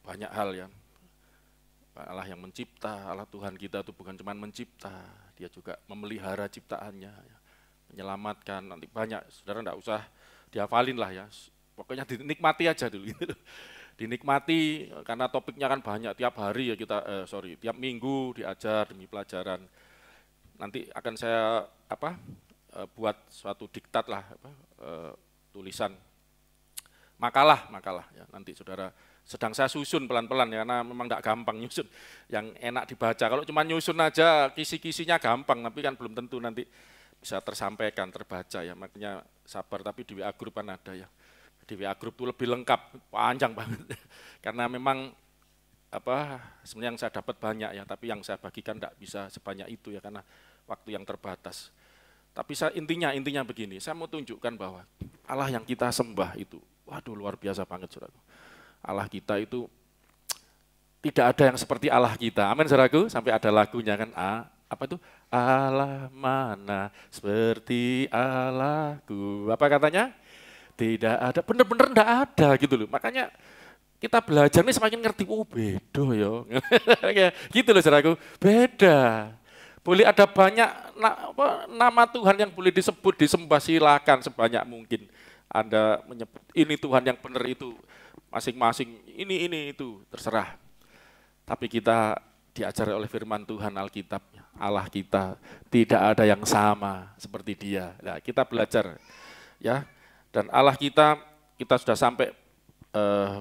banyak hal ya. Allah yang mencipta, Allah Tuhan kita itu bukan cuma mencipta, dia juga memelihara ciptaannya, ya. Menyelamatkan, nanti banyak, saudara enggak usah dihafalin lah ya, pokoknya dinikmati aja dulu gitu. Dinikmati karena topiknya kan banyak, tiap hari ya kita, tiap minggu diajar demi pelajaran. Nanti akan saya buat suatu diktat lah, tulisan makalah ya, nanti saudara sedang saya susun pelan-pelan ya, karena memang tidak gampang nyusun yang enak dibaca. Kalau cuma nyusun aja kisi-kisinya gampang, tapi kan belum tentu nanti bisa tersampaikan, terbaca ya, makanya sabar. Tapi di WA Group kan ada ya, di WA Group itu lebih lengkap, panjang banget karena memang sebenarnya yang saya dapat banyak ya, tapi yang saya bagikan tidak bisa sebanyak itu ya, karena waktu yang terbatas. Tapi intinya begini, saya mau tunjukkan bahwa Allah yang kita sembah itu, waduh luar biasa banget saudaraku. Allah kita itu tidak ada yang seperti Allah kita. Amin saudaraku, sampai ada lagunya kan, apa itu? Allah mana seperti Allahku. Apa katanya? Tidak ada, bener-bener enggak ada gitu loh. Makanya kita belajar nih semakin ngerti, oh beda ya. Gitu loh saudaraku, beda. Boleh ada banyak nama Tuhan yang boleh disebut, disembah, silakan sebanyak mungkin. Anda menyebut ini Tuhan yang benar itu, masing-masing ini itu, terserah. Tapi kita diajar oleh firman Tuhan Alkitab, Allah kita tidak ada yang sama seperti Dia. Nah, kita belajar ya. Dan Allah kita sudah sampai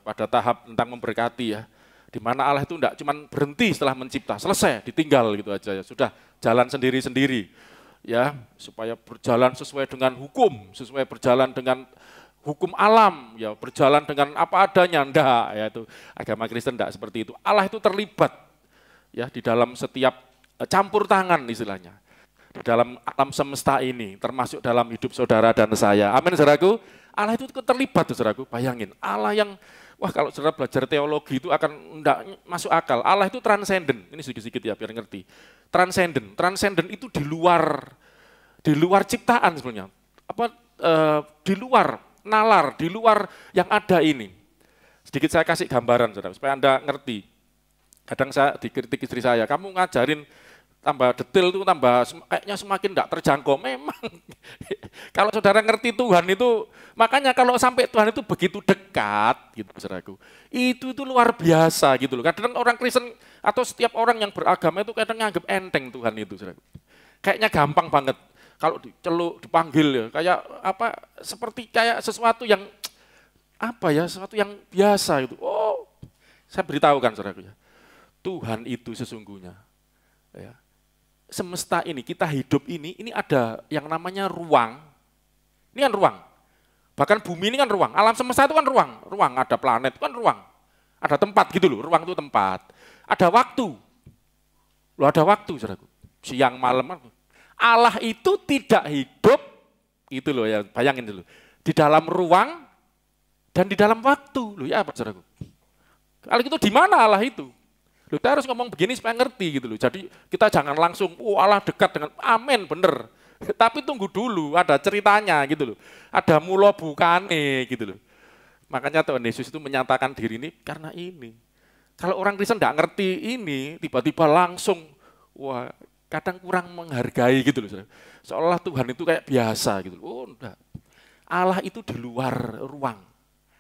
pada tahap tentang memberkati ya. Di mana Allah itu tidak cuma berhenti setelah mencipta, selesai, ditinggal gitu aja ya. Sudah jalan sendiri-sendiri ya, supaya berjalan sesuai dengan hukum, sesuai berjalan dengan hukum alam ya, berjalan dengan apa adanya, enggak ya, itu agama Kristen enggak seperti itu. Allah itu terlibat ya di dalam setiap campur tangan istilahnya. Di dalam alam semesta ini, termasuk dalam hidup saudara dan saya. Amin saudaraku. Allah itu terlibat saudaraku, bayangin. Allah yang, wah kalau saudara belajar teologi itu akan enggak masuk akal. Allah itu transenden, ini sedikit-sedikit ya biar ngerti. Transenden itu di luar ciptaan sebenarnya. Di luar nalar, di luar yang ada ini. Sedikit saya kasih gambaran saudara, supaya Anda ngerti. Kadang saya dikritik istri saya, kamu ngajarin tambah detail itu kayaknya semakin enggak terjangkau. Memang kalau saudara ngerti Tuhan itu, makanya kalau sampai Tuhan itu begitu dekat gitu saudaraku, itu luar biasa gitu loh. Kadang orang Kristen atau setiap orang yang beragama itu kadang nganggap enteng Tuhan itu saudaraku. Kayaknya gampang banget kalau diceluk, dipanggil ya, kayak seperti kayak sesuatu yang sesuatu yang biasa gitu. Oh, saya beritahukan saudaraku ya, Tuhan itu sesungguhnya ya, semesta ini, kita hidup ini ada yang namanya ruang. Ini kan ruang. Bahkan bumi ini kan ruang. Alam semesta itu kan ruang. Ruang, ada planet itu kan ruang. Ada tempat gitu loh, ruang itu tempat. Ada waktu. Loh ada waktu, saudaraku. Siang, malam. Allah itu tidak hidup, itu loh ya, bayangin dulu. Di dalam ruang dan di dalam waktu. Loh ya apa, saudaraku? Kalau itu di mana Allah itu? Loh, kita harus ngomong begini supaya ngerti gitu loh. Jadi kita jangan langsung, Allah dekat dengan, amin, bener. Tapi tunggu dulu, ada ceritanya gitu loh. Ada mula bukane gitu loh. Makanya Tuhan Yesus itu menyatakan diri ini karena ini. Kalau orang Kristen nggak ngerti ini, tiba-tiba langsung, wah kadang kurang menghargai gitu loh. Seolah Tuhan itu kayak biasa gitu loh. Oh enggak. Allah itu di luar ruang,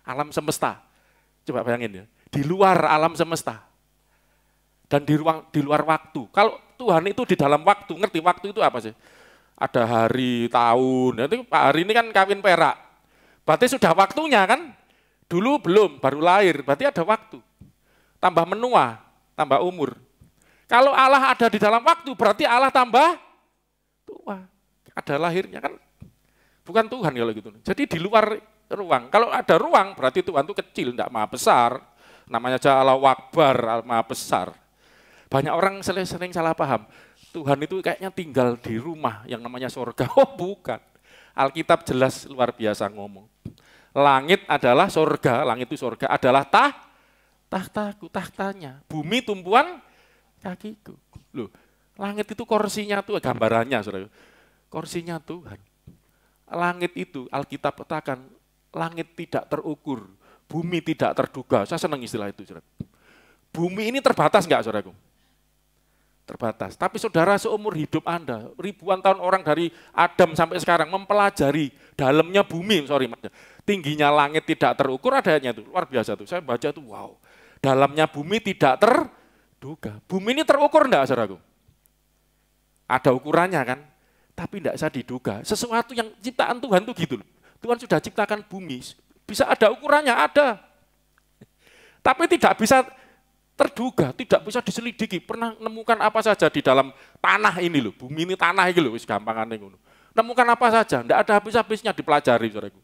alam semesta. Coba bayangin ya, di luar alam semesta. Dan di luar waktu. Kalau Tuhan itu di dalam waktu, ngerti waktu itu apa sih? Ada hari, tahun. Nanti Pak hari ini kan kawin perak. Berarti sudah waktunya kan? Dulu belum, baru lahir. Berarti ada waktu. Tambah menua, tambah umur. Kalau Allah ada di dalam waktu, berarti Allah tambah tua. Ada lahirnya kan? Bukan Tuhan kalau gitu. Jadi di luar ruang. Kalau ada ruang, berarti Tuhan itu kecil, tidak maha besar. Namanya aja Allah Akbar, maha besar. Banyak orang sering salah paham. Tuhan itu kayaknya tinggal di rumah yang namanya surga. Oh bukan. Alkitab jelas luar biasa ngomong. Langit adalah surga, langit itu surga adalah tahtaku, tahtanya. Bumi tumpuan kakiku. Loh, langit itu kursinya Tuhan, gambarannya saudara. Kursinya Tuhan. Langit itu Alkitab katakan langit tidak terukur, bumi tidak terduga. Saya senang istilah itu saudara. Bumi ini terbatas enggak, saudaraku? Terbatas. Tapi saudara, seumur hidup Anda, ribuan tahun orang dari Adam sampai sekarang mempelajari dalamnya bumi, tingginya langit tidak terukur, adanya itu luar biasa tuh. Saya baca tuh, wow, dalamnya bumi tidak terduga. Bumi ini terukur enggak, saudaraku? Ada ukurannya kan, tapi enggak bisa diduga. Sesuatu yang ciptaan Tuhan tuh gitu loh. Tuhan sudah ciptakan bumi, bisa ada ukurannya, ada. Tapi tidak bisa terduga, tidak bisa diselidiki. Pernah nemukan apa saja di dalam tanah ini loh, bumi ini tanah ini loh, wis gampangane ngono. Nemukan apa saja, enggak ada habis-habisnya dipelajari, saudaraku.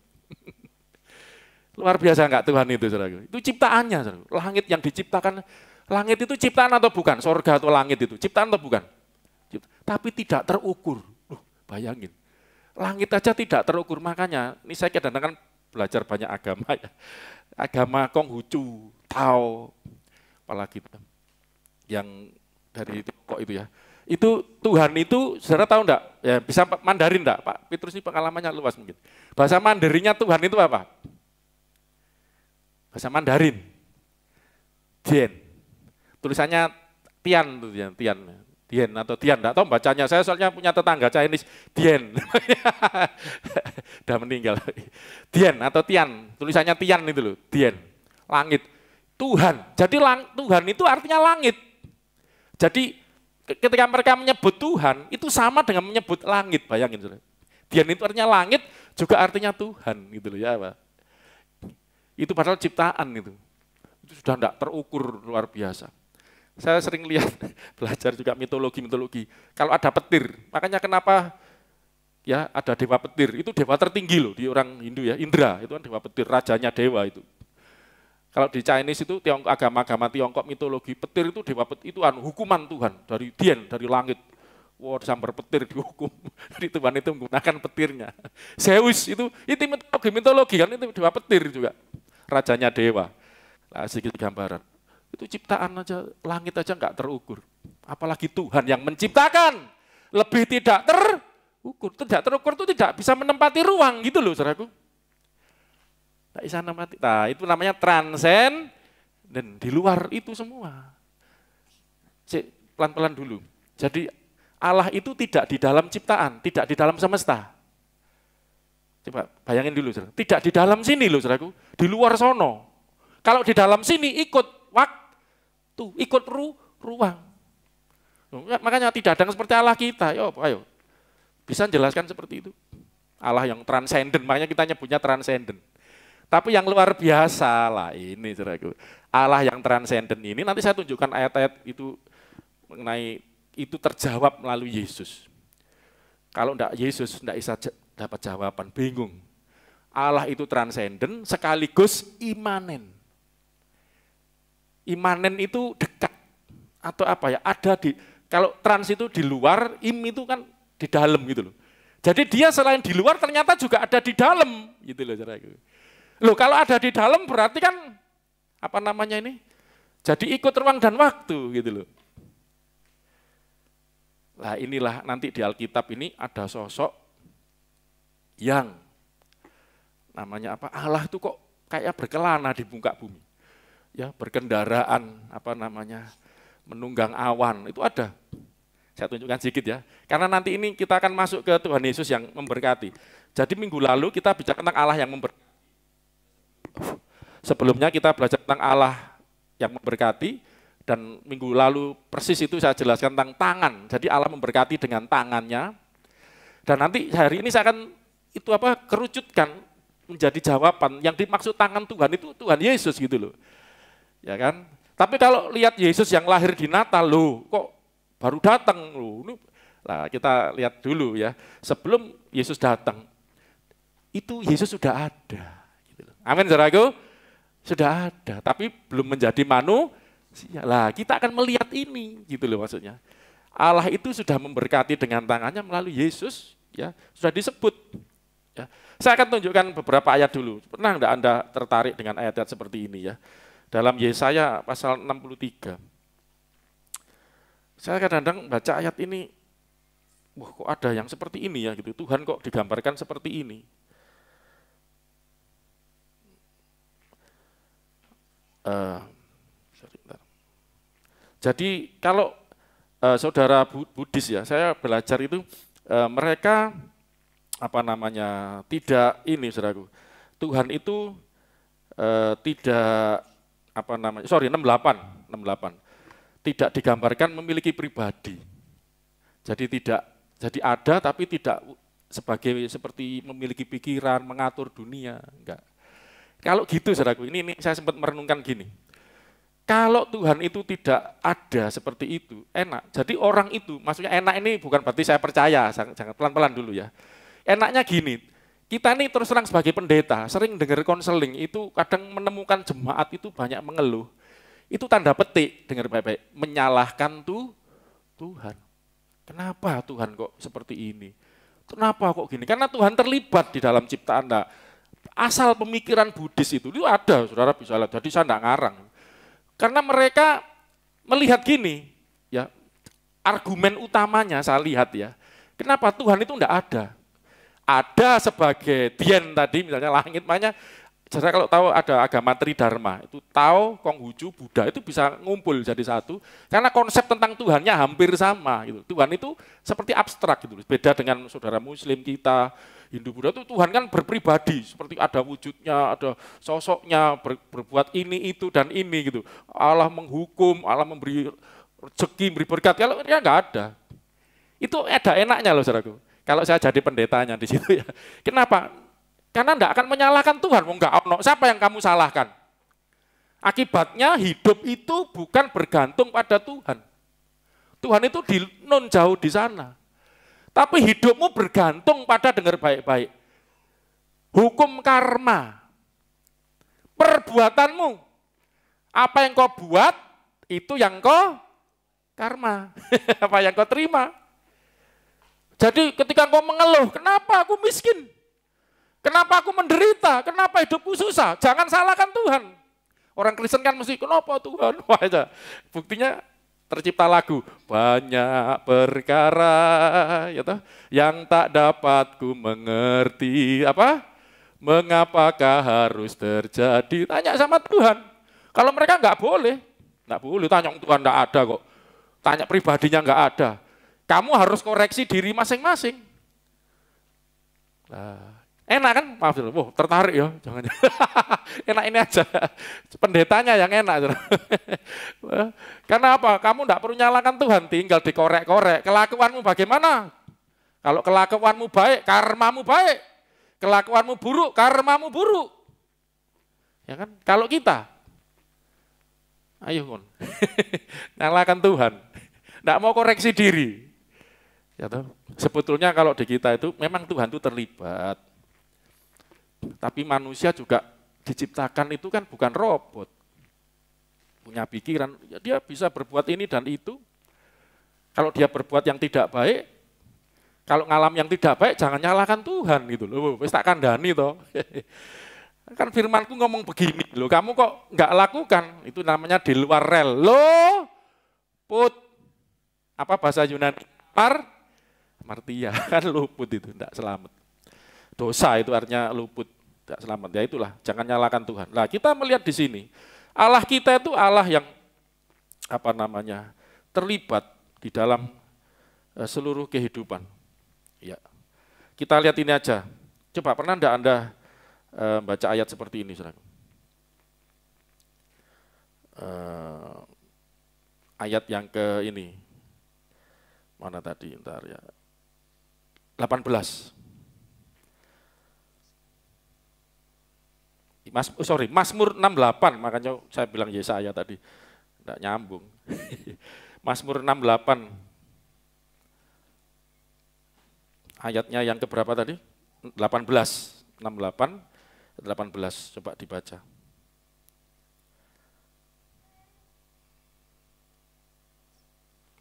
Luar biasa enggak Tuhan itu, saudaraku? Itu ciptaannya, saudaraku. Langit yang diciptakan, langit itu ciptaan atau bukan? Sorga atau langit itu, ciptaan atau bukan? Tapi tidak terukur. Bayangin, langit aja tidak terukur, makanya ini saya kadang-kadang belajar banyak agama ya. Agama Konghucu, Tao, apalagi yang dari Tiongkok itu ya. Itu Tuhan itu, saudara tahu enggak? Ya, bisa Mandarin enggak? Pak Petrus ini pengalamannya luas mungkin. Bahasa Mandarinnya Tuhan itu apa? Bahasa Mandarin. Dian. Tulisannya Tian tuh ya, Tian. Dian atau Tian, enggak tahu bacanya. Saya soalnya punya tetangga Chinese, Dian. Udah meninggal. Dian atau Tian, tulisannya Tian itu loh, Dian. Langit. Tuhan. Jadi Tuhan itu artinya langit. Jadi ketika mereka menyebut Tuhan, itu sama dengan menyebut langit, bayangin saudara. Dian itu artinya langit, juga artinya Tuhan gitu loh ya, Pak. Itu padahal ciptaan itu. Itu sudah tidak terukur, luar biasa. Saya sering lihat, belajar juga mitologi. Kalau ada petir, makanya kenapa ya ada dewa petir, itu dewa tertinggi loh di orang Hindu ya, Indra, itu kan dewa petir, rajanya dewa itu. Kalau di Chinese itu agama-agama Tiongkok mitologi petir itu dewa petir itu hukuman Tuhan dari Dian, dari langit. Wah, sambar petir dihukum. Jadi Tuhan itu menggunakan petirnya. Zeus itu mitologi kan itu dewa petir juga. Rajanya dewa. Nah, sedikit gambaran. Itu ciptaan aja, langit aja enggak terukur. Apalagi Tuhan yang menciptakan lebih tidak terukur. Tidak terukur itu tidak bisa menempati ruang gitu loh, saudaraku. Tak bisa menempati. Nah, itu namanya transcend dan di luar itu semua. Pelan-pelan dulu. Jadi Allah itu tidak di dalam ciptaan, tidak di dalam semesta. Coba bayangin dulu, saudara. Tidak di dalam sini loh, saudaraku. Di luar sono. Kalau di dalam sini ikut waktu, ikut ruang. Makanya tidak ada yang seperti Allah kita. Ayo. Bisa jelaskan seperti itu. Allah yang transenden, makanya kita nyebutnya transenden. Tapi yang luar biasa lah ini, saudaraku. Allah yang transenden ini, nanti saya tunjukkan ayat-ayat itu mengenai itu terjawab melalui Yesus. Kalau enggak Yesus, enggak bisa dapat jawaban, bingung. Allah itu transenden sekaligus imanen. Imanen itu dekat atau apa ya? Ada di, kalau trans itu di luar, im itu kan di dalam gitu loh. Jadi dia selain di luar ternyata juga ada di dalam gitu loh, saudaraku. Loh, kalau ada di dalam berarti kan apa namanya ini? Jadi ikut ruang dan waktu gitu loh. Nah, inilah nanti di Alkitab ini ada sosok yang namanya apa? Allah itu kok kayak berkelana di muka bumi. Ya, berkendaraan apa namanya? Menunggang awan, itu ada. Saya tunjukkan sedikit ya. Karena nanti ini kita akan masuk ke Tuhan Yesus yang memberkati. Jadi minggu lalu kita bicara tentang Allah yang memberkati. Sebelumnya kita belajar tentang Allah yang memberkati, dan minggu lalu persis itu saya jelaskan tentang tangan. Jadi Allah memberkati dengan tangannya. Dan nanti hari ini saya akan itu apa kerucutkan menjadi jawaban yang dimaksud tangan Tuhan itu Tuhan Yesus gitu loh. Ya kan? Tapi kalau lihat Yesus yang lahir di Natal loh, kok baru datang loh. Nah, kita lihat dulu ya. Sebelum Yesus datang, itu Yesus sudah ada. Amin, saudaraku. Sudah ada, tapi belum menjadi manusia. Lah, kita akan melihat ini, gitu loh maksudnya. Allah itu sudah memberkati dengan tangannya melalui Yesus, ya sudah disebut. Ya. Saya akan tunjukkan beberapa ayat dulu. Pernah enggak Anda tertarik dengan ayat-ayat seperti ini ya? Dalam Yesaya pasal 63. Saya kadang-kadang baca ayat ini, wah kok ada yang seperti ini ya gitu. Tuhan kok digambarkan seperti ini. Jadi kalau saudara Buddhis ya, saya belajar itu mereka tidak ini saudaraku. Tuhan itu tidak 68 tidak digambarkan memiliki pribadi. Jadi ada tapi tidak seperti memiliki pikiran, mengatur dunia, enggak. Kalau gitu saudaraku, ini saya sempat merenungkan gini. Kalau Tuhan itu tidak ada seperti itu, enak. Jadi orang itu, maksudnya enak ini bukan berarti saya percaya, jangan pelan-pelan dulu ya. Enaknya gini, kita nih terus terang sebagai pendeta, sering dengar konseling, itu kadang menemukan jemaat itu banyak mengeluh. Itu tanda petik, dengar baik-baik, menyalahkan Tuhan. Kenapa Tuhan kok seperti ini? Kenapa kok gini? Karena Tuhan terlibat di dalam ciptaan. Nah, asal pemikiran Buddhis itu ada, saudara bisa lihat, jadi saya enggak ngarang. Karena mereka melihat gini, ya argumen utamanya saya lihat ya, kenapa Tuhan itu enggak ada? Ada sebagai Dien tadi, misalnya langit, makanya saudara kalau tahu ada agama Tridharma, itu Tao, Konghucu, Buddha itu bisa ngumpul jadi satu, karena konsep tentang Tuhannya hampir sama. Gitu. Tuhan itu seperti abstrak, gitu. Beda dengan saudara Muslim kita, Hindu Buddha itu Tuhan kan berpribadi, seperti ada wujudnya, ada sosoknya, berbuat ini, itu, dan ini gitu. Allah menghukum, Allah memberi rezeki, memberi berkat, kalau ya nggak ada. Itu ada enaknya loh saudaraku. Kalau saya jadi pendetanya di situ ya. Kenapa? Karena enggak akan menyalahkan Tuhan. Enggak, siapa yang kamu salahkan? Akibatnya hidup itu bukan bergantung pada Tuhan. Tuhan itu non jauh di sana. Tapi hidupmu bergantung pada, dengar baik-baik, hukum karma. Perbuatanmu. Apa yang kau buat, itu yang kau karma. Apa yang kau terima. Jadi ketika kau mengeluh, kenapa aku miskin? Kenapa aku menderita? Kenapa hidupku susah? Jangan salahkan Tuhan. Orang Kristen kan mesti, kenapa Tuhan? Wah, aja. Buktinya tercipta lagu, banyak perkara ya toh, yang tak dapat ku mengerti, mengapakah harus terjadi? Tanya sama Tuhan. Kalau mereka nggak boleh tanya Tuhan, nggak ada kok. Tanya pribadinya nggak ada. Kamu harus koreksi diri masing-masing. Nah, enak kan? Maaf, tertarik ya, jangan. Enak ini aja. Pendetanya yang enak. Karena apa? Kamu enggak perlu nyalakan Tuhan, tinggal dikorek-korek. Kelakuanmu bagaimana? Kalau kelakuanmu baik, karmamu baik. Kelakuanmu buruk, karmamu buruk. Ya kan? Kalau kita, ayo kon, nyalakan Tuhan. Enggak mau koreksi diri. Ya toh? Sebetulnya kalau di kita itu, memang Tuhan itu terlibat. Tapi manusia juga diciptakan itu kan bukan robot. Punya pikiran, ya dia bisa berbuat ini dan itu. Kalau dia berbuat yang tidak baik, kalau ngalam yang tidak baik, jangan nyalakan Tuhan gitu loh. Wis tak kandhani toh. Kan firmanku ngomong begini loh, kamu kok nggak lakukan, itu namanya di luar rel. Loh, put, apa bahasa Yunani? Martia, kan luput itu, enggak selamat. Dosa itu artinya luput, tidak selamat. Ya itulah, jangan nyalakan Tuhan. Nah, kita melihat di sini, Allah kita itu Allah yang terlibat di dalam seluruh kehidupan. Ya. Kita lihat ini aja. Coba pernah enggak Anda baca ayat seperti ini, Saudara? Ayat yang ke ini. Mana tadi? Ntar ya. 18. Mazmur 68, makanya saya bilang Yesaya tadi, enggak nyambung. Mazmur 68, ayatnya yang keberapa tadi? 18, 68, 18, coba dibaca.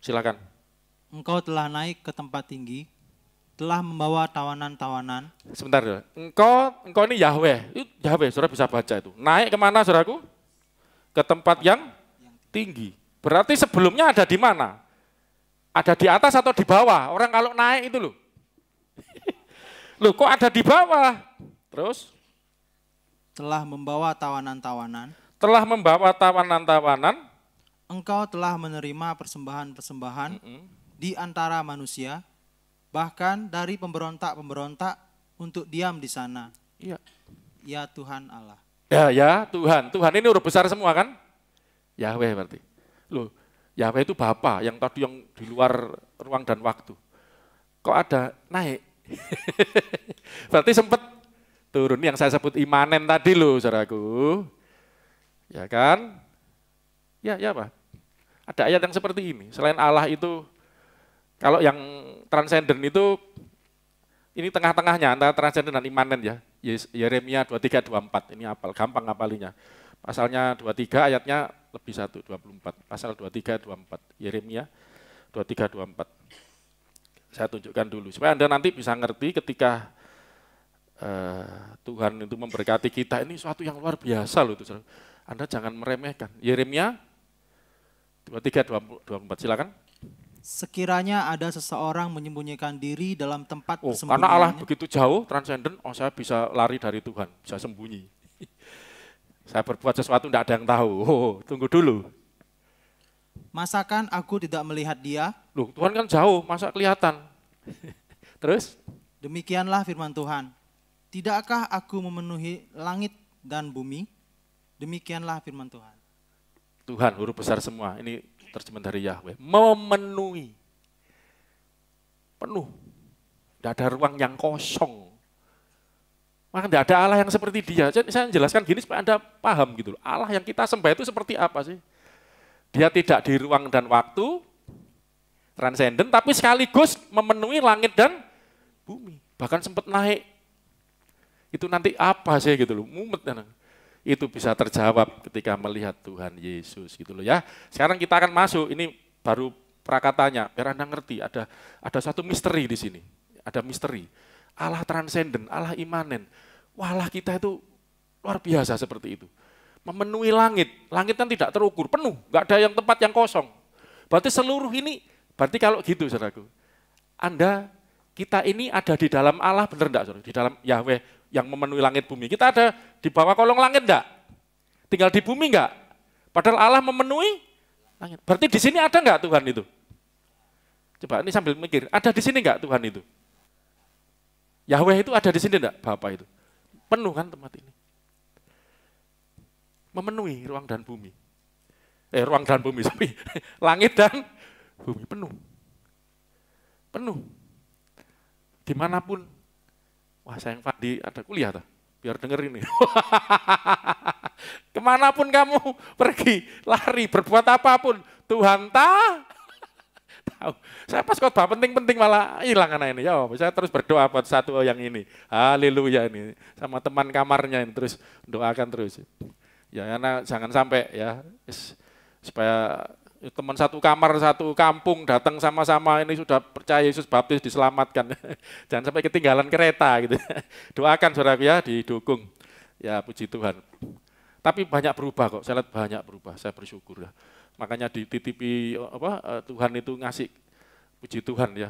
Silakan. Engkau telah naik ke tempat tinggi, telah membawa tawanan-tawanan. Sebentar, engkau ini Yahweh. Yahweh, saudara bisa baca itu. Naik kemana, saudaraku? Ke tempat yang tinggi. Berarti sebelumnya ada di mana? Ada di atas atau di bawah? Orang kalau naik itu loh. Loh, kok ada di bawah? Terus? Telah membawa tawanan-tawanan. Telah membawa tawanan-tawanan. engkau telah menerima persembahan-persembahan Mm-mm. di antara manusia, bahkan dari pemberontak-pemberontak untuk diam di sana. Iya. Ya Tuhan Allah. Ya Tuhan. Tuhan ini huruf besar semua kan? Yahweh berarti. Loh, Yahweh itu Bapa yang tadi yang di luar ruang dan waktu. Kok ada naik? Berarti sempat turun yang saya sebut imanen tadi loh, saudaraku. Ya kan? Ya apa? Ada ayat yang seperti ini. Selain Allah itu, kalau yang transenden itu, ini tengah-tengahnya antara transenden dan imanen ya. Yeremia 23, 24, ini apal, gampang ngapalinya. Pasalnya 23, ayatnya lebih 24. Pasal 23, 24, Yeremia 23, 24. Saya tunjukkan dulu, supaya Anda nanti bisa ngerti ketika Tuhan itu memberkati kita, ini suatu yang luar biasa loh itu. Anda jangan meremehkan. Yeremia 23, 24, silakan. Sekiranya ada seseorang menyembunyikan diri dalam tempat Karena Allah persembunyiannya, begitu jauh, transenden, saya bisa lari dari Tuhan, bisa sembunyi. Saya berbuat sesuatu tidak ada yang tahu. Tunggu dulu. masakan aku tidak melihat dia? Loh, Tuhan kan jauh, masa kelihatan? Terus? Demikianlah firman Tuhan. Tidakkah aku memenuhi langit dan bumi? Demikianlah firman Tuhan. Tuhan, huruf besar semua. Ini terjemahan dari Yahweh. Memenuhi. Penuh. Tidak ada ruang yang kosong. Maka tidak ada Allah yang seperti dia. Saya menjelaskan gini supaya Anda paham gitu. Allah yang kita sembah itu seperti apa sih? Dia tidak di ruang dan waktu, transenden, tapi sekaligus memenuhi langit dan bumi. Bahkan sempat naik. Itu nanti apa sih gitu loh, mumet. Itu bisa terjawab ketika melihat Tuhan Yesus gitu loh ya. Sekarang kita akan masuk, ini baru prakatanya, biar Anda ngerti ada satu misteri di sini. Ada misteri. Allah transenden, Allah imanen. Wah, Allah kita itu luar biasa seperti itu. Memenuhi langit. Langit kan tidak terukur, penuh. Enggak ada yang tempat yang kosong. Berarti seluruh ini, berarti kalau gitu saudaraku, kita ini ada di dalam Allah, benar enggak saudara? Di dalam Yahweh yang memenuhi langit bumi. Kita ada di bawah kolong langit enggak? Tinggal di bumi enggak? Padahal Allah memenuhi langit. Berarti di sini ada enggak Tuhan itu? Coba ini sambil mikir, ada di sini enggak Tuhan itu? Yahweh itu ada di sini enggak, Bapa itu? Penuh kan tempat ini. Memenuhi ruang dan bumi. Ruang dan bumi, tapi langit dan bumi penuh. Penuh. Dimanapun. Wah, sayang Fadi ada kuliah tuh, biar denger ini. Kemanapun kamu pergi, lari, berbuat apapun, Tuhan tahu. Saya pas khotbah penting-penting malah hilang anak ini. Ya, saya terus berdoa buat satu yang ini. Haleluya ini. Sama teman kamarnya ini terus doakan terus. Ya, karena jangan sampai ya supaya teman satu kamar, satu kampung datang sama-sama ini sudah percaya Yesus baptis diselamatkan. Jangan sampai ketinggalan kereta gitu. Doakan saudaraku ya, didukung. Ya, puji Tuhan. Tapi banyak berubah kok, saya lihat banyak berubah. Saya bersyukur ya. Makanya dititipi Tuhan itu ngasih, puji Tuhan ya.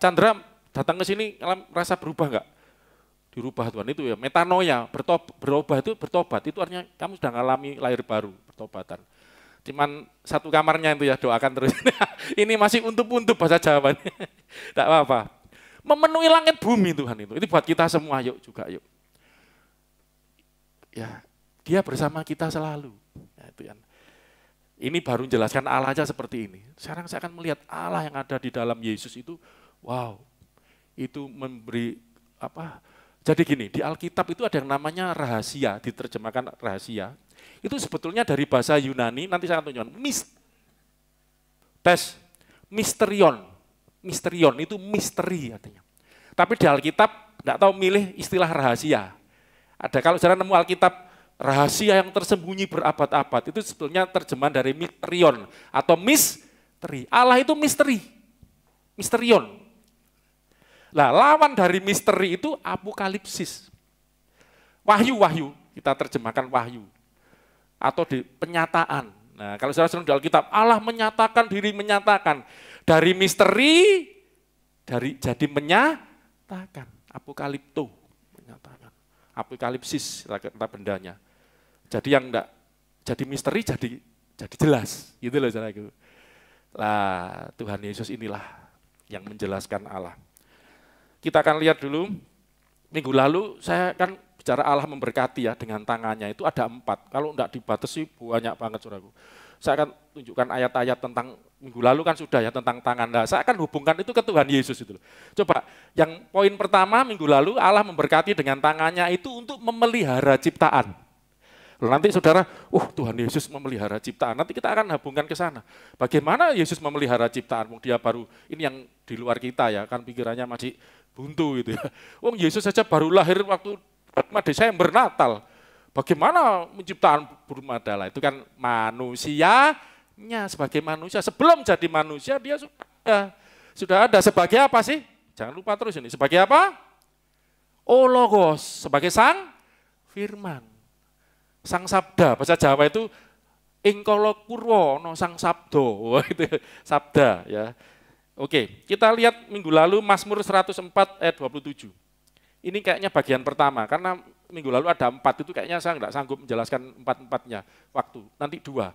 Chandra datang ke sini merasa berubah enggak? Dirubah Tuhan itu ya, metanoia, berubah itu bertobat, itu artinya kamu sudah mengalami lahir baru, bertobatan. Cuman satu kamarnya itu ya, doakan terus. Ini masih untup-untup bahasa Jawanya. Tidak apa-apa. Memenuhi langit bumi Tuhan itu buat kita semua, yuk juga yuk. Ya, dia bersama kita selalu. Ya, itu kan. Ini baru menjelaskan Allah aja seperti ini. Sekarang saya akan melihat Allah yang ada di dalam Yesus itu, wow, itu memberi apa? Jadi gini, di Alkitab itu ada yang namanya rahasia, diterjemahkan rahasia. Itu sebetulnya dari bahasa Yunani, nanti saya akan tunjukkan, misterion. Misterion itu misteri artinya. Tapi di Alkitab enggak tahu milih istilah rahasia. Ada kalau saudara nemu Alkitab rahasia yang tersembunyi berabad-abad, itu sebetulnya terjemahan dari misterion atau misteri. Allah itu misteri, misterion. Nah, lawan dari misteri itu apokalipsis. Wahyu, kita terjemahkan wahyu. Atau di penyataan. Nah, kalau saudara di Alkitab, Allah menyatakan diri, menyatakan. Dari misteri, jadi menyatakan. Apokalipto, menyatakan. Apokalipsis, kata bendanya. Jadi yang enggak, jadi misteri, jadi jadi jelas, gitu loh saudaraku. Lah Tuhan Yesus inilah yang menjelaskan Allah. Kita akan lihat dulu, minggu lalu saya kan bicara Allah memberkati ya dengan tangannya itu ada 4. Kalau enggak dibatasi banyak banget saudaraku. Saya akan tunjukkan ayat-ayat tentang minggu lalu kan sudah ya tentang tangan. Nah, saya akan hubungkan itu ke Tuhan Yesus itu loh. Coba, yang poin pertama minggu lalu Allah memberkati dengan tangannya itu untuk memelihara ciptaan. Loh, nanti saudara, Tuhan Yesus memelihara ciptaan. Nanti kita akan hubungkan ke sana. Bagaimana Yesus memelihara ciptaan? Dia baru, ini yang di luar kita ya, kan pikirannya masih buntu gitu ya. Yesus saja baru lahir waktu Desember Natal. Bagaimana menciptakan burung madala? Itu kan manusianya sebagai manusia. Sebelum jadi manusia dia sudah ada. Sebagai apa sih? Jangan lupa terus ini. Sebagai apa? Logos. Sebagai sang firman. Sang sabda. Bahasa Jawa itu ingkolo kurwo no sang sabdo. Itu sabda ya. Oke, kita lihat minggu lalu Mazmur 104 ayat 27. Ini kayaknya bagian pertama, karena minggu lalu ada 4, itu kayaknya saya nggak sanggup menjelaskan 4-4-nya waktu, nanti 2.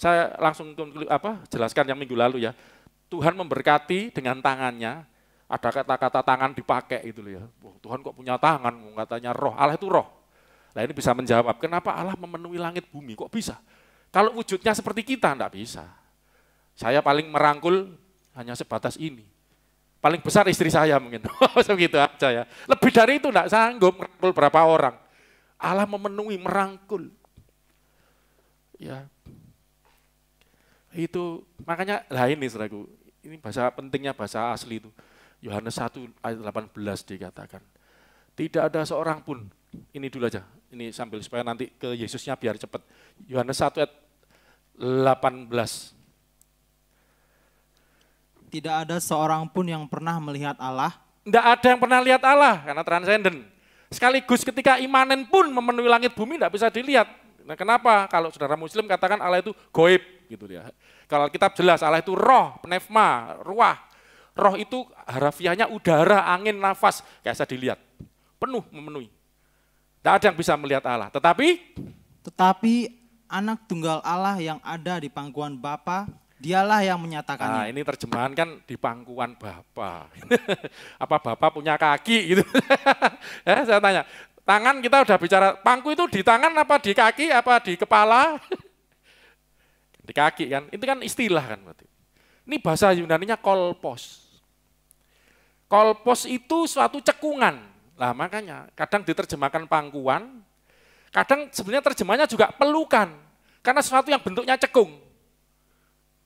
Saya langsung jelaskan yang minggu lalu ya. Tuhan memberkati dengan tangannya, ada kata-kata tangan dipakai gitu loh ya. Tuhan kok punya tangan, katanya roh, Allah itu roh. Nah ini bisa menjawab, kenapa Allah memenuhi langit bumi, kok bisa? Kalau wujudnya seperti kita, enggak bisa. Saya paling merangkul hanya sebatas ini. Paling besar istri saya mungkin, segitu aja ya. Lebih dari itu enggak sanggup merangkul berapa orang. Allah memenuhi, merangkul. Ya, itu makanya, ini saudaraku, ini bahasa pentingnya bahasa asli itu. Yohanes 1 ayat 18 dikatakan, tidak ada seorang pun, ini dulu aja, ini sambil supaya nanti ke Yesusnya biar cepat. Yohanes 1 ayat 18. Tidak ada seorang pun yang pernah melihat Allah. Tidak ada yang pernah lihat Allah, karena transenden. Sekaligus ketika imanen pun memenuhi langit bumi tidak bisa dilihat. Nah kenapa? Kalau saudara muslim katakan Allah itu goib, gitu ya. Kalau kitab jelas Allah itu roh, pneuma, ruah. Roh itu harafiahnya udara, angin, nafas, kayak saya dilihat. Penuh memenuhi. Tidak ada yang bisa melihat Allah. Tetapi anak tunggal Allah yang ada di pangkuan Bapa, dialah yang menyatakannya. Nah ini terjemahan kan di pangkuan Bapa. Apa Bapa punya kaki gitu? Ya, saya tanya, tangan kita udah bicara, pangku itu di tangan apa di kaki, apa di kepala? Di kaki kan, itu kan istilah kan. Ini bahasa Yunaninya kolpos. Kolpos itu suatu cekungan. Nah makanya kadang diterjemahkan pangkuan, kadang sebenarnya terjemahnya juga pelukan. Karena sesuatu yang bentuknya cekung.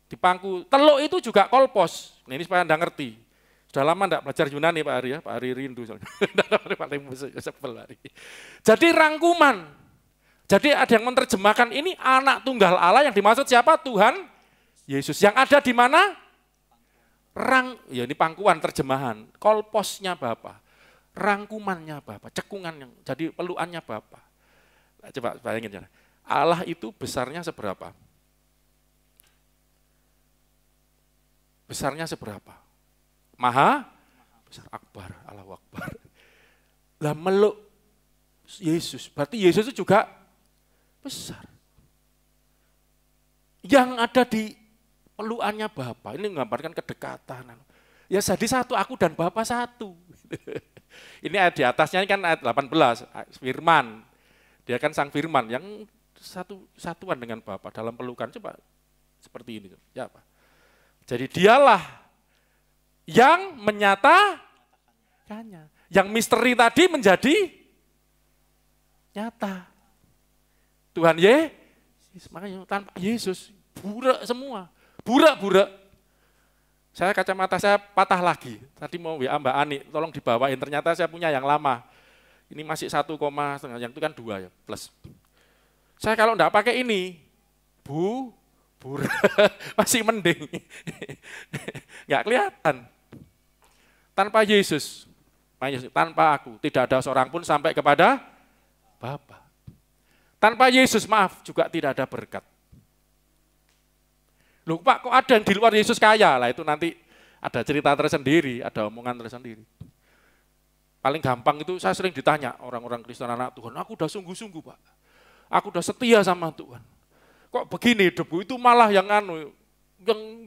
Di pangku, teluk itu juga kolpos. Nah, ini supaya Anda ngerti. Sudah lama enggak belajar Yunani Pak Ari ya, Pak Ari rindu. Jadi rangkuman. Jadi ada yang menerjemahkan ini anak tunggal Allah yang dimaksud siapa? Tuhan Yesus. Yang ada di mana? Ya ini pangkuan terjemahan. Kolposnya Bapa. Rangkumannya Bapa, cekungan yang jadi pelukannya Bapa. Nah, coba bayangin ya. Allah itu besarnya seberapa? Besarnya seberapa? Maha besar, akbar, Allahu Akbar. Lah meluk Yesus, berarti Yesus itu juga besar. Yang ada di pelukannya Bapa, ini menggambarkan kedekatan. Ya jadi satu, aku dan Bapa satu. Ini ayat di atasnya kan ayat 18, firman. Dia kan sang firman yang satuan dengan Bapa dalam pelukan. Coba seperti ini. Ya apa? Jadi dialah yang menyatakannya. Yang misteri tadi menjadi nyata. Tuhan Yesus, makanya tanpa Yesus, burak semua. Burak-burak. Saya kacamata saya patah lagi. Tadi mau WA Mbak Ani, tolong dibawain. Ternyata saya punya yang lama. Ini masih 1,5, yang itu kan 2 ya, plus. Saya kalau enggak pakai ini, masih mending. Enggak kelihatan. Tanpa Yesus, tanpa aku, tidak ada seorang pun sampai kepada Bapa. Tanpa Yesus, maaf, juga tidak ada berkat. Loh Pak, kok ada yang di luar Yesus kaya? Lah itu nanti ada cerita tersendiri, ada omongan tersendiri. Paling gampang itu saya sering ditanya orang-orang Kristen anak Tuhan, aku udah sungguh-sungguh Pak. Aku udah setia sama Tuhan. Kok kok begini hidupku, itu malah yang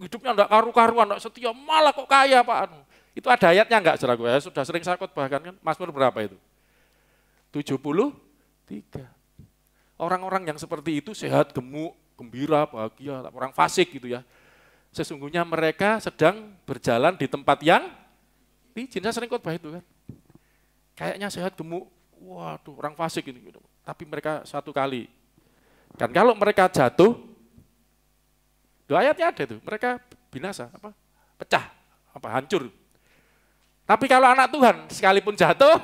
hidupnya enggak karu-karuan, enggak setia, malah kok kaya Pak. Itu ada ayatnya enggak, saudaraku? Ya, sudah sering saya khotbahkan kan, Mazmur berapa itu? 73. Orang-orang yang seperti itu sehat, gemuk, gembira, bahagia, orang fasik gitu ya. Sesungguhnya mereka sedang berjalan di tempat yang licin. Saya sering khotbah itu kan. Kayaknya sehat, gemuk, waduh orang fasik gitu. Tapi mereka satu kali. Dan kalau mereka jatuh, ayatnya ada tuh, mereka binasa, pecah, hancur. Tapi kalau anak Tuhan sekalipun jatuh,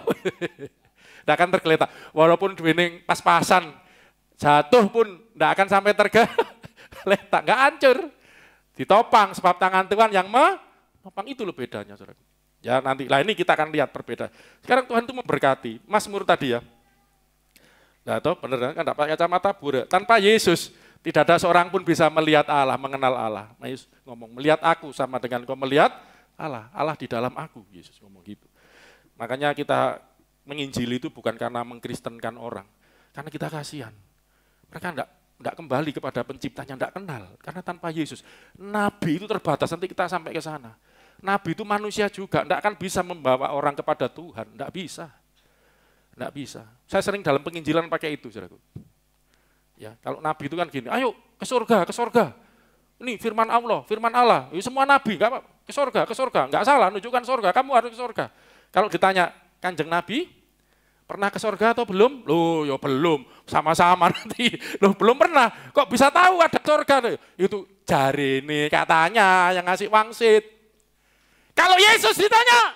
tidak akan tergeletak. Walaupun duwening pas-pasan, jatuh pun tidak akan sampai tergeletak, nggak hancur. Ditopang sebab tangan Tuhan yang menopang, itu loh bedanya, saudara. Ya nanti, lah ini kita akan lihat perbedaan. Sekarang Tuhan itu memberkati, Mazmur tadi ya. Nah toh benar kan, tidak pakai kacamata burak. Tanpa Yesus, tidak ada seorang pun bisa melihat Allah, mengenal Allah. Nah, Yesus ngomong, melihat aku sama dengan kau melihat Allah. Allah di dalam aku, Yesus ngomong gitu. Makanya kita menginjili itu bukan karena mengkristenkan orang. Karena kita kasihan. Mereka enggak kembali kepada penciptanya, enggak kenal. Karena tanpa Yesus, Nabi itu terbatas, nanti kita sampai ke sana. Nabi itu manusia juga, enggak akan bisa membawa orang kepada Tuhan, enggak bisa. Enggak bisa. Saya sering dalam penginjilan pakai itu, saudaraku. Ya, kalau Nabi itu kan gini, ayo ke surga, ke surga. Ini firman Allah. Ya, semua Nabi, enggak apa, ke surga, enggak salah, nunjukkan surga, kamu harus ke surga. Kalau ditanya, Kanjeng Nabi, pernah ke surga atau belum? Loh, ya belum, sama-sama nanti. Loh, belum pernah, kok bisa tahu ada surga? Itu jari ini katanya yang ngasih wangsit. Kalau Yesus ditanya,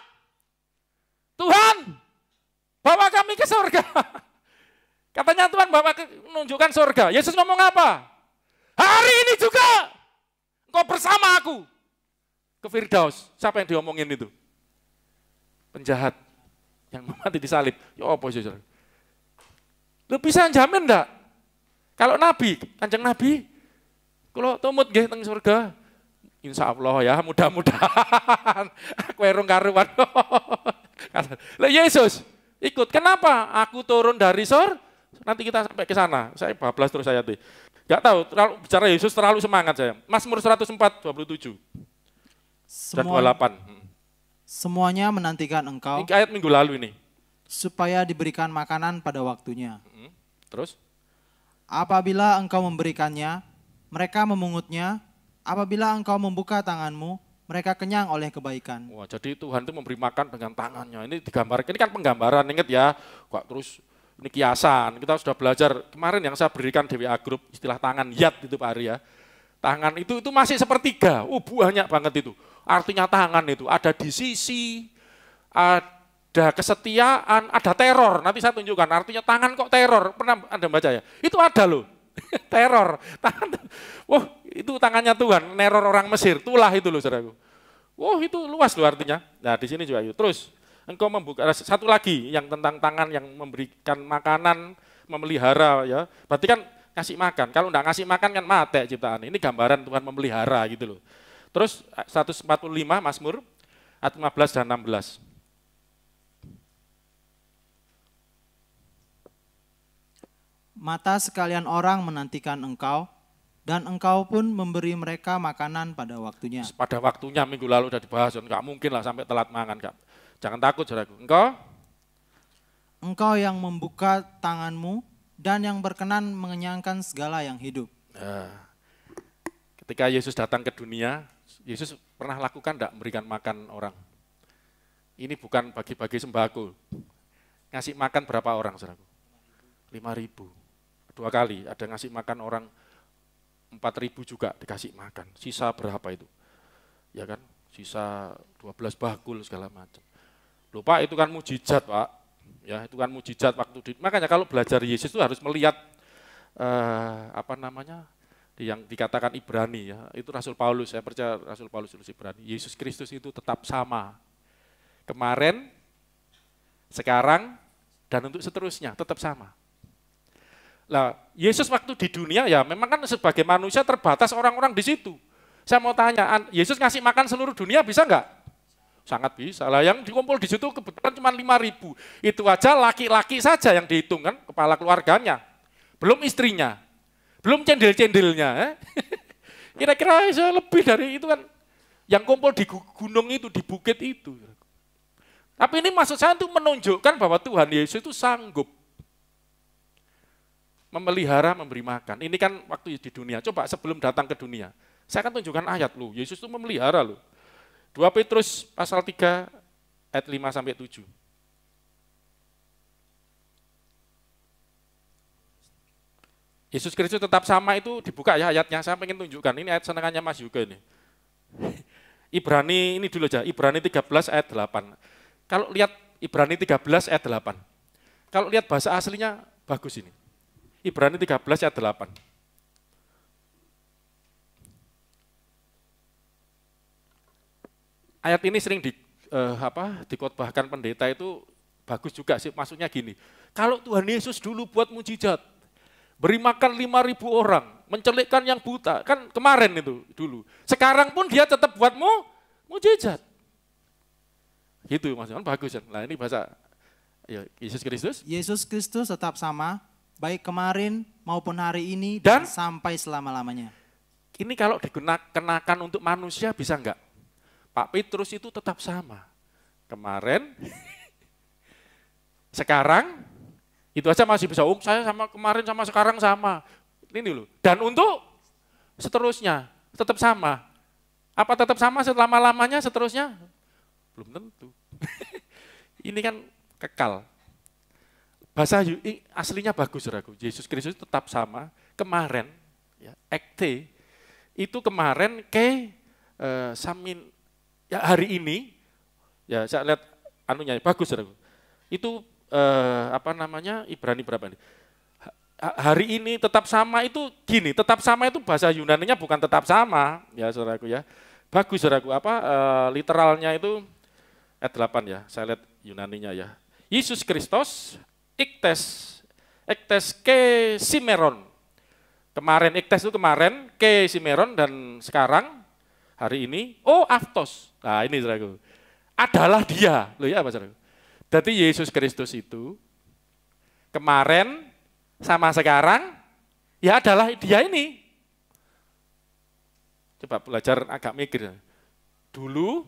Tuhan, bawa kami ke surga. Katanya Tuhan menunjukkan surga. Yesus ngomong apa? Hari ini juga engkau bersama aku ke Firdaus. Siapa yang diomongin itu? Penjahat yang mati disalib. Ya apa sih? Lu bisa jamin enggak? Kalau Nabi, Kanjeng Nabi, kalau tumut nggih teng surga, insya Allah ya, mudah-mudahan. Aku erung karuan. Lah Yesus ikut. Kenapa? Aku turun dari surga. Nanti kita sampai ke sana. Saya bablas terus ayatnya. Enggak tahu, terlalu bicara Yesus terlalu semangat saya. Mazmur 104, 27. Dan 28. Semuanya menantikan engkau. Ini ayat minggu lalu ini. Supaya diberikan makanan pada waktunya. Terus? Apabila engkau memberikannya, mereka memungutnya. Apabila engkau membuka tanganmu, mereka kenyang oleh kebaikan. Wah, jadi Tuhan itu memberi makan dengan tangannya. Ini digambarkan, ini kan penggambaran, ingat ya. Kok terus ini kiasan, kita sudah belajar kemarin yang saya berikan DWA Group, istilah tangan yad itu Pak Ari ya. Tangan itu masih sepertiga, banyak banget itu. Artinya tangan itu ada di sisi, ada kesetiaan, ada teror. Nanti saya tunjukkan, artinya tangan kok teror, pernah Anda baca ya? Itu ada loh, teror. Tangan, itu tangannya Tuhan, neror orang Mesir, itulah itu loh saudaraku. Itu luas loh artinya. Nah di sini juga yuk, terus. Engkau membuka, satu lagi yang tentang tangan yang memberikan makanan, memelihara ya. Berarti kan ngasih makan. Kalau enggak ngasih makan kan mati ciptaan. Ini gambaran Tuhan memelihara gitu loh. Terus 145 Mazmur ayat 15 dan 16. Mata sekalian orang menantikan engkau, dan engkau pun memberi mereka makanan pada waktunya. Pada waktunya minggu lalu udah dibahas, enggak mungkin lah sampai telat makan Kak. Jangan takut saudaraku. Engkau yang membuka tanganmu dan yang berkenan mengenyangkan segala yang hidup. Nah, ketika Yesus datang ke dunia, Yesus pernah lakukan enggak memberikan makan orang? Ini bukan bagi-bagi sembako. Ngasih makan berapa orang saudaraku? 5.000. 2 kali ada ngasih makan orang 4.000 juga dikasih makan. Sisa berapa itu? Ya kan? Sisa 12 bakul segala macam. Loh Pak, itu kan mujizat Pak. Ya, itu kan mujizat waktu makanya kalau belajar Yesus itu harus melihat yang dikatakan Ibrani ya. Itu Rasul Paulus, saya percaya Rasul Paulus tulis Ibrani. Yesus Kristus itu tetap sama. Kemarin, sekarang, dan untuk seterusnya tetap sama. Lah, Yesus waktu di dunia ya memang kan sebagai manusia terbatas orang-orang di situ. Saya mau tanya, Yesus ngasih makan seluruh dunia bisa enggak? Sangat bisa lah, yang dikumpul di situ kebetulan cuma 5.000. Itu aja laki-laki saja yang dihitung kan, kepala keluarganya. Belum istrinya. Belum cendil-cendilnya. Kira-kira lebih dari itu kan. Yang kumpul di gunung itu, di bukit itu. Tapi ini maksud saya itu menunjukkan bahwa Tuhan Yesus itu sanggup memelihara, memberi makan. Ini kan waktu di dunia. Coba sebelum datang ke dunia. Saya akan tunjukkan ayat loh. Yesus itu memelihara loh. 2 Petrus pasal 3 ayat 5-7. Yesus Kristus tetap sama itu dibuka ya ayatnya. Saya pengen tunjukkan. Ini ayat senangannya Mas Yuga ini. Ibrani ini dulu aja. Ibrani 13 ayat 8. Kalau lihat Ibrani 13 ayat 8. Kalau lihat bahasa aslinya bagus ini. Ibrani 13 ayat 8. Ayat ini sering dikotbahkan pendeta itu bagus juga sih. Maksudnya gini, kalau Tuhan Yesus dulu buat mujizat, beri makan 5.000 orang, mencelikkan yang buta, kan kemarin itu dulu. Sekarang pun dia tetap buat mujizat. Gitu maksudnya, bagus kan. Nah ini bahasa ya, Yesus Kristus. Yesus Kristus tetap sama, baik kemarin maupun hari ini dan sampai selama-lamanya. Ini kalau dikenakan untuk manusia bisa enggak? Pak Petrus itu tetap sama. Kemarin, sekarang, itu aja masih bisa. Saya sama kemarin sama sekarang sama. Ini loh. Dan untuk seterusnya tetap sama. Apa tetap sama selama-lamanya seterusnya? Belum tentu. Ini kan kekal. Bahasa aslinya bagus, saudaraku. Yesus Kristus tetap sama. Kemarin, ya, ekte, itu kemarin samin, ya hari ini, ya saya lihat anunya bagus, saudaraku. Itu Ibrani berapa ini? Hari ini tetap sama itu gini, tetap sama itu bahasa Yunaninya bukan tetap sama, ya saudaraku ya. Bagus, saudaraku, literalnya itu ayat 8 ya, saya lihat Yunaninya ya. Yesus Kristus ektes ke simeron. Kemarin ektes itu kemarin, ke simeron, dan sekarang hari ini aftos. Nah ini saudaraku, adalah dia. Loh ya apa saudaraku? Jadi Yesus Kristus itu kemarin sama sekarang ya adalah dia ini. Coba belajar agak mikir. Dulu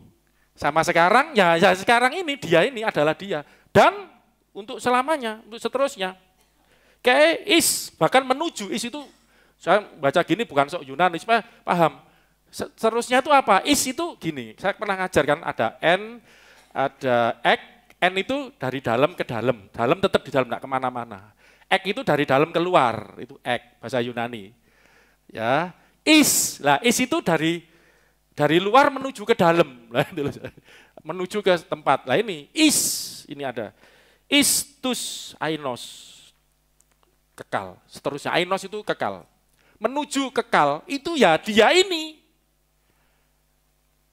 sama sekarang ya sekarang ini dia ini adalah dia. Dan untuk selamanya, untuk seterusnya. Kayak bahkan menuju itu saya baca gini bukan sok Yunani, supaya paham. Seterusnya itu apa? Itu gini, saya pernah ngajarkan ada N, ada Ek. N itu dari dalam ke dalam tetap di dalam, tidak kemana-mana. Ek itu dari dalam keluar, itu ek, bahasa Yunani. Ya, itu dari luar menuju ke dalam, menuju ke tempat. Lah ini ini ada. Istus ainos, kekal. Seterusnya ainos itu kekal. Menuju kekal itu ya dia ini.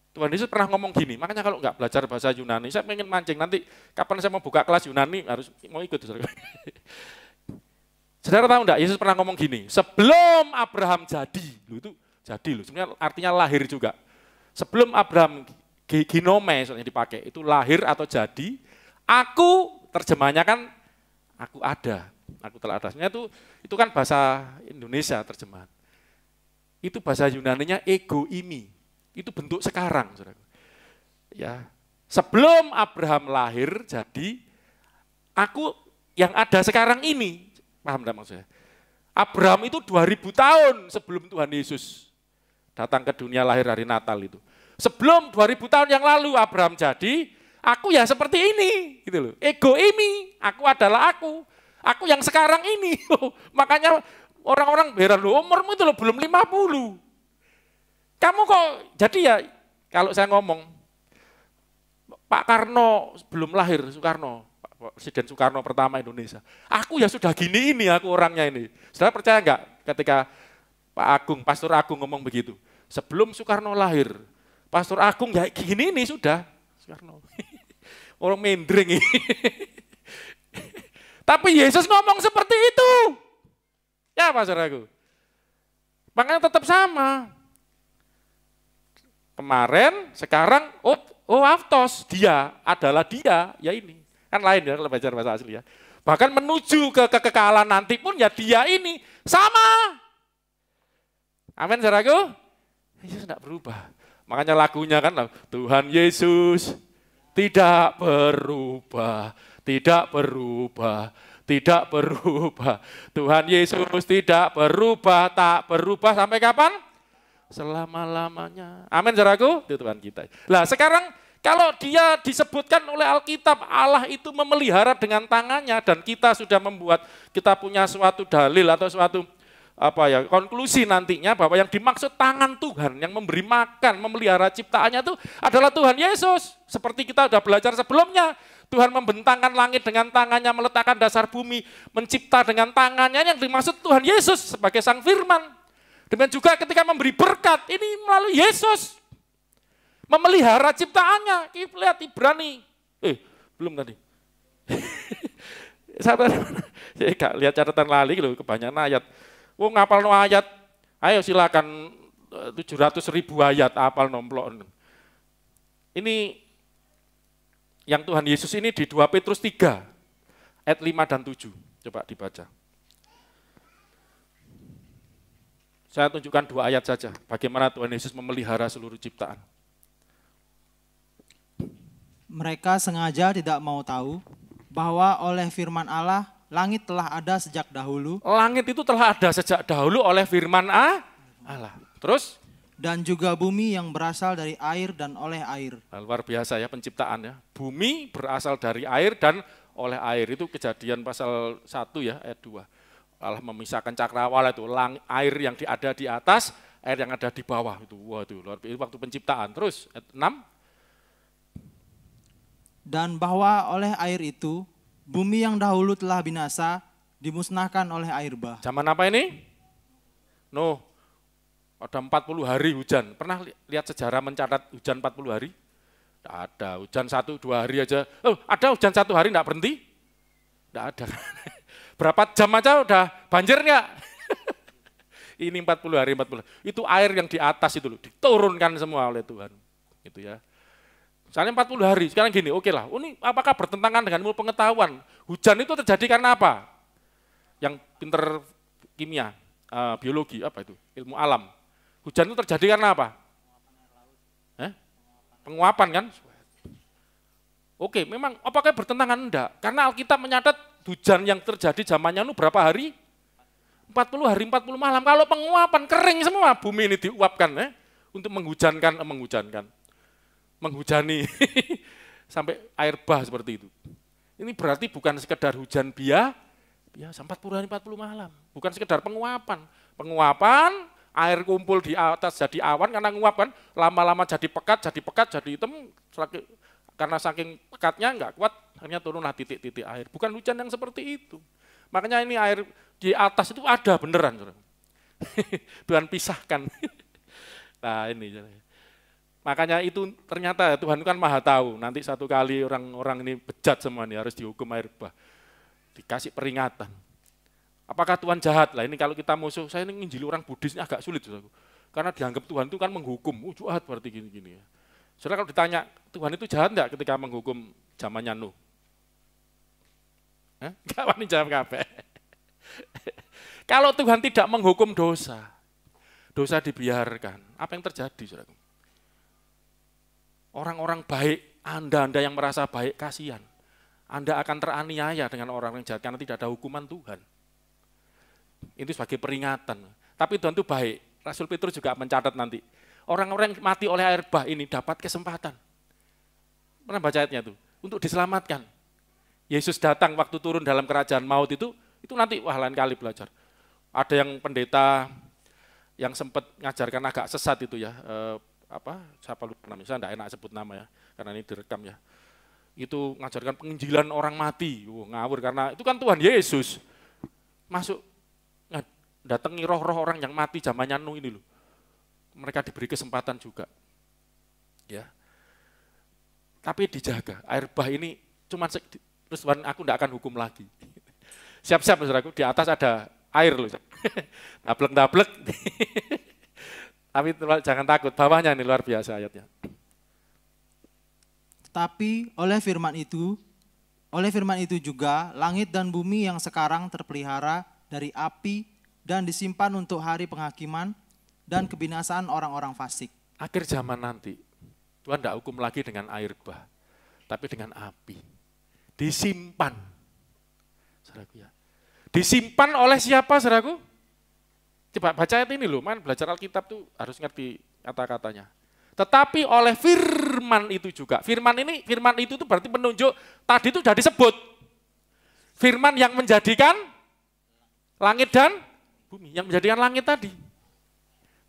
Tuhan Yesus pernah ngomong gini, makanya kalau nggak belajar bahasa Yunani, saya pengen mancing, nanti kapan saya mau buka kelas Yunani, mau ikut. Saudara tahu enggak, Yesus pernah ngomong gini, sebelum Abraham jadi, sebenarnya artinya lahir juga. Sebelum Abraham ginome, soalnya dipakai, itu lahir atau jadi, aku, terjemahnya kan, aku ada, aku telah ada. Sebenarnya itu kan bahasa Indonesia terjemahan. Itu bahasa Yunaninya ego imi. Itu bentuk sekarang, saudara. Ya, sebelum Abraham lahir, jadi aku yang ada sekarang ini, paham tidak maksudnya? Abraham itu 2000 tahun sebelum Tuhan Yesus datang ke dunia, lahir hari Natal itu. Sebelum 2000 tahun yang lalu Abraham jadi, aku ya seperti ini, gitu loh. Ego ini, aku adalah aku yang sekarang ini. Makanya orang-orang heran, umurmu itu loh belum 50. Kamu kok, jadi ya kalau saya ngomong, Pak Karno belum lahir, Presiden Soekarno pertama Indonesia. Aku ya sudah gini ini, aku orangnya ini. Saudara percaya enggak ketika Pastor Agung ngomong begitu? Sebelum Soekarno lahir, Pastor Agung ya gini ini sudah, Soekarno. Orang mendring ini. Tapi Yesus ngomong seperti itu. Ya Pastor Agung. Makanya tetap sama. Kemarin, sekarang, aftos, dia adalah dia, ya ini. Kan lain ya kalau baca bahasa asli ya. Bahkan menuju ke kekekalan nanti pun ya dia ini, sama. Amin, saudaraku. Yesus tidak berubah. Makanya lagunya kan, Tuhan Yesus tidak berubah, tidak berubah, tidak berubah. Tuhan Yesus tidak berubah, tak berubah sampai kapan? Selama-lamanya. Amin, saudaraku. Itu Tuhan kita. Nah, sekarang kalau dia disebutkan oleh Alkitab, Allah itu memelihara dengan tangannya, dan kita sudah membuat, kita punya suatu dalil atau suatu konklusi nantinya bahwa yang dimaksud tangan Tuhan yang memberi makan, memelihara ciptaannya itu adalah Tuhan Yesus. Seperti kita sudah belajar sebelumnya, Tuhan membentangkan langit dengan tangannya, meletakkan dasar bumi, mencipta dengan tangannya, yang dimaksud Tuhan Yesus sebagai Sang Firman. Demikian juga ketika memberi berkat, ini melalui Yesus. Memelihara ciptaannya. Lihat Ibrani. Belum tadi. Saya gak lihat catatan lali loh, kebanyakan ayat. Ngapal no ayat. Ayo silakan 700.000 ayat apal nomplok. Ini yang Tuhan Yesus ini di 2 Petrus 3 ayat 5 dan 7. Coba dibaca. Saya tunjukkan 2 ayat saja. Bagaimana Tuhan Yesus memelihara seluruh ciptaan. Mereka sengaja tidak mau tahu bahwa oleh firman Allah, langit telah ada sejak dahulu. Langit itu telah ada sejak dahulu oleh firman Allah. Terus? Dan juga bumi yang berasal dari air dan oleh air. Nah, luar biasa ya penciptaan ya. Bumi berasal dari air dan oleh air. Itu Kejadian pasal 1 ya, ayat 2. Allah memisahkan cakrawala itu, air yang ada di atas, air yang ada di bawah. Itu luar biasa waktu penciptaan. Terus, ayat 6. Dan bahwa oleh air itu, bumi yang dahulu telah binasa, dimusnahkan oleh air bah. Zaman apa ini? Nuh, ada 40 hari hujan. Pernah lihat sejarah mencatat hujan 40 hari? Tidak ada, hujan 1-2 hari aja. Ada hujan 1 hari tidak berhenti? Tidak ada. Berapa jam aja udah banjir nggak? Ini 40 hari, 40. Itu air yang di atas itu loh, diturunkan semua oleh Tuhan. Gitu ya. Misalnya 40 hari, sekarang gini, oke lah. Ini apakah bertentangan dengan ilmu pengetahuan? Hujan itu terjadi karena apa? Yang pinter kimia, biologi, apa itu? Ilmu alam. Hujan itu terjadi karena apa? Penguapan kan? Oke, memang apakah bertentangan? Enggak. Karena Alkitab menyatat hujan yang terjadi zamannya itu berapa hari? 40 hari, 40 malam. Kalau penguapan, kering semua bumi ini diuapkan untuk menghujani sampai air bah seperti itu. Ini berarti bukan sekedar hujan biasa 40 hari 40 malam, bukan sekedar penguapan. Penguapan, air kumpul di atas jadi awan karena menguapkan, lama-lama jadi pekat, jadi hitam, karena saking pekatnya enggak kuat, akhirnya turunlah titik-titik air. Bukan hujan yang seperti itu. Makanya ini air di atas itu ada beneran. Tuhan pisahkan. Nah ini. Makanya itu ternyata Tuhan kan maha tahu. Nanti satu kali orang-orang ini bejat semua nih, harus dihukum air bah. Dikasih peringatan. Apakah Tuhan jahat? Lah ini kalau kita musuh, saya ini nginjili orang Buddhis ini agak sulit. Karena dianggap Tuhan itu kan menghukum. Jahat berarti gini-gini ya. Saudara kalau ditanya, Tuhan itu jahat enggak ketika menghukum zamannya Nuh? Enggak wani jawab kabeh. Kalau Tuhan tidak menghukum dosa dibiarkan, apa yang terjadi, saudara? Orang-orang baik, Anda yang merasa baik, kasihan. Anda akan teraniaya dengan orang yang jahat karena tidak ada hukuman Tuhan. Itu sebagai peringatan. Tapi Tuhan itu baik. Rasul Petrus juga mencatat nanti. Orang-orang yang mati oleh air bah ini dapat kesempatan. Pernah baca ayatnya itu? Untuk diselamatkan. Yesus datang waktu turun dalam kerajaan maut itu nanti lain kali belajar. Ada yang pendeta yang sempat ngajarkan agak sesat itu ya. Siapa lupa namanya, saya enggak enak sebut nama ya, karena ini direkam ya. Itu ngajarkan penginjilan orang mati. Ngawur karena itu kan Tuhan Yesus. Masuk datangi roh-roh orang yang mati zamannya Nuh ini loh. Mereka diberi kesempatan juga. Ya. Tapi dijaga. Air bah ini cuma terus aku enggak akan hukum lagi. Siap-siap saudaraku, di atas ada air loh. Dablek-dablek. Tapi jangan takut, bawahnya ini luar biasa ayatnya. Tapi oleh firman itu juga langit dan bumi yang sekarang terpelihara dari api dan disimpan untuk hari penghakiman dan kebinasaan orang-orang fasik. Akhir zaman nanti, Tuhan tidak hukum lagi dengan air bah, tapi dengan api. Disimpan. Saudaraku ya. Disimpan oleh siapa, saudaraku? Coba baca ayat ini loh, belajar Alkitab tuh harus ngerti kata-katanya. Tetapi oleh firman itu juga. Firman itu tuh berarti menunjuk, tadi itu sudah disebut. Firman yang menjadikan langit dan bumi, yang menjadikan langit tadi.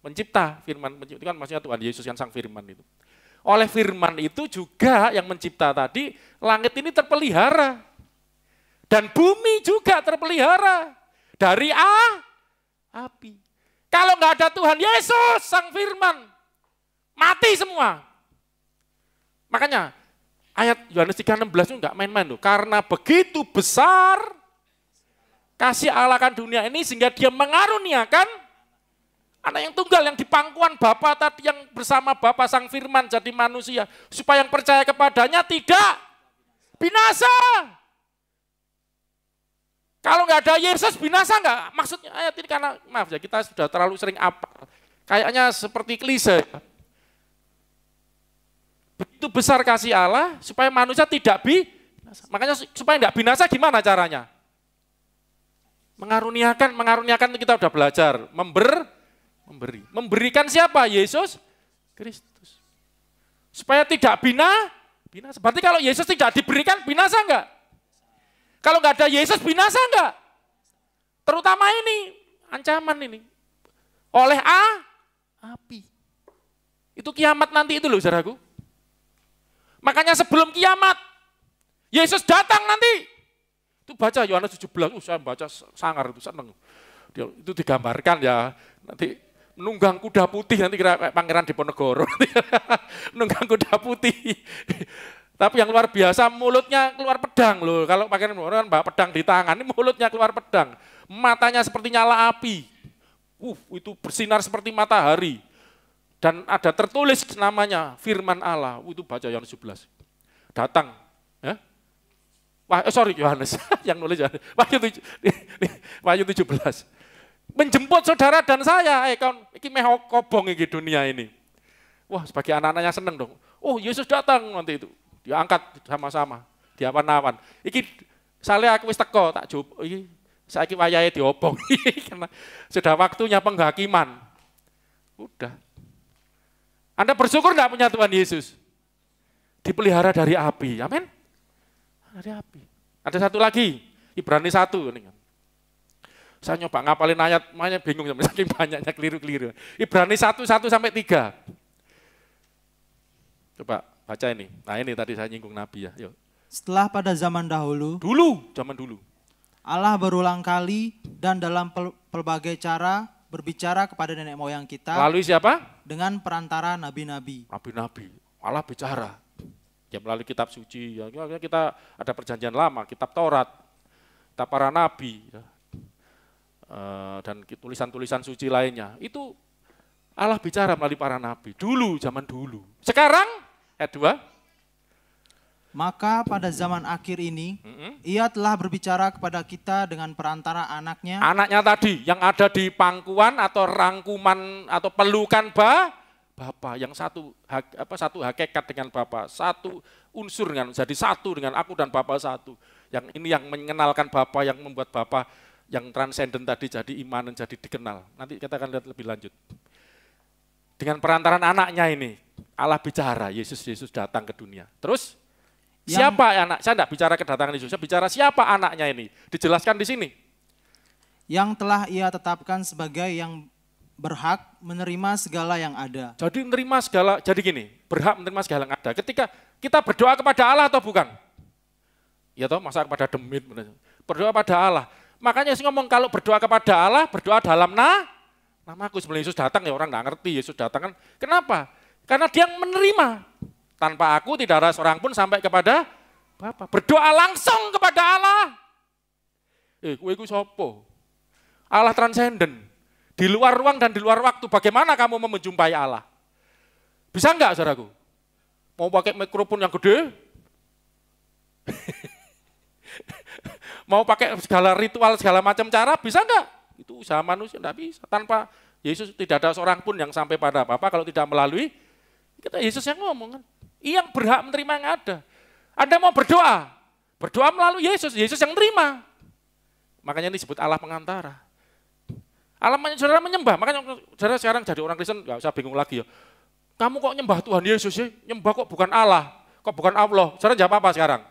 Mencipta, firman, itu kan maksudnya Tuhan Yesus yang sang firman itu. Oleh firman itu juga yang mencipta tadi, langit ini terpelihara. Dan bumi juga terpelihara. Dari api. Kalau nggak ada Tuhan Yesus, sang firman, mati semua. Makanya ayat Yohanes 3:16 itu nggak main-main loh. Karena begitu besar kasih Allah akan dunia ini sehingga dia mengaruniakan anak yang tunggal yang di pangkuan Bapa tadi, yang bersama Bapa sang firman jadi manusia, supaya yang percaya kepadanya tidak binasa. Kalau nggak ada Yesus binasa nggak? Maksudnya ayat ini karena maaf ya, kita sudah terlalu sering apal. Kayaknya seperti klise. Begitu besar kasih Allah supaya manusia tidak binasa. Makanya supaya tidak binasa gimana caranya? Mengaruniakan itu kita sudah belajar. Memberi. Memberikan siapa? Yesus Kristus. Supaya tidak binasa. Berarti kalau Yesus tidak diberikan, binasa enggak? Kalau enggak ada Yesus, binasa enggak? Terutama ini, ancaman ini. Oleh api. Itu kiamat nanti itu loh, saudaraku. Makanya sebelum kiamat, Yesus datang nanti. Itu baca Yohanes 17, saya baca sangar itu, seneng. Itu digambarkan ya, nanti menunggang kuda putih, nanti kira kayak Pangeran Diponegoro. Menunggang kuda putih. Tapi yang luar biasa, mulutnya keluar pedang loh. Kalau Pangeran kan bawa pedang di tangan, ini mulutnya keluar pedang. Matanya seperti nyala api. Itu bersinar seperti matahari. Dan ada tertulis namanya, firman Allah. Itu baca Yohanes 17. Datang. Ya? Yohanes. Yang nulis Yohanes. Wahyu 17. Menjemput saudara dan saya. Ini meh kobong ini dunia ini. Wah, sebagai anak-anaknya seneng dong. Oh, Yesus datang nanti itu. Diangkat sama-sama. Diawan-awan. Iki saleh aku wis teko tak jawab. Iki saiki wayahe diobong. Karena sudah waktunya penghakiman. Udah. Anda bersyukur enggak punya Tuhan Yesus? Dipelihara dari api. Amin. Dari api. Ada satu lagi, Ibrani 1. Saya nyoba ngapalin ayat, makanya bingung saking banyaknya keliru-keliru. Ibrani 1:1-3. Coba baca ini. Nah ini tadi saya nyinggung Nabi ya. Yuk. Setelah pada zaman dahulu, zaman dulu. Allah berulang kali dan dalam pelbagai cara berbicara kepada nenek moyang kita. Melalui siapa? Dengan perantara nabi-nabi. Nabi-nabi. Allah bicara. Ya melalui kitab suci. Ya, kita ada perjanjian lama, kitab Taurat, kitab para nabi. Ya. Dan tulisan-tulisan suci lainnya. Itu Allah bicara melalui para nabi. Dulu, zaman dulu. Sekarang, ayat 2. Maka pada zaman akhir ini, ia telah berbicara kepada kita dengan perantara anaknya. Anaknya tadi, yang ada di pangkuan atau rangkuman atau pelukan Bapa, yang satu hakikat dengan Bapa, satu unsur dengan, jadi satu dengan aku dan Bapa satu. Yang ini yang mengenalkan Bapa, yang membuat Bapa yang transenden tadi jadi imanan, jadi dikenal. Nanti kita akan lihat lebih lanjut. Dengan perantaran anaknya ini, Allah bicara, Yesus datang ke dunia. Terus, siapa anak? Saya tidak bicara kedatangan Yesus, saya bicara siapa anaknya ini. Dijelaskan di sini. Yang telah ia tetapkan sebagai yang berhak menerima segala yang ada. Jadi menerima segala, jadi gini, berhak menerima segala yang ada. Ketika kita berdoa kepada Allah atau bukan? Ya toh, masa kepada demit, berdoa pada Allah. Makanya Yesus ngomong kalau berdoa kepada Allah, berdoa dalam namaku. Sebelum Yesus datang ya orang nggak ngerti, Yesus datang kan. Kenapa? Karena dia menerima. Tanpa aku tidak ada seorang pun sampai kepada Bapa. Berdoa langsung kepada Allah. Kowe iku sapa? Allah transenden. Di luar ruang dan di luar waktu. Bagaimana kamu mau menjumpai Allah? Bisa enggak, saudaraku? Mau pakai mikrofon yang gede? Mau pakai segala ritual, segala macam cara, bisa enggak? Itu usaha manusia, enggak bisa. Tanpa Yesus tidak ada seorang pun yang sampai pada Bapa kalau tidak melalui kita. Yesus yang ngomong kan. Yang berhak menerima yang ada. Anda mau berdoa, berdoa melalui Yesus, Yesus yang terima. Makanya ini disebut Allah pengantara. Allah saudara menyembah, makanya saudara sekarang jadi orang Kristen nggak usah bingung lagi ya. Kamu kok nyembah Tuhan Yesus ya? Nyembah kok bukan Allah, kok bukan Allah. Saudara jawab apa sekarang?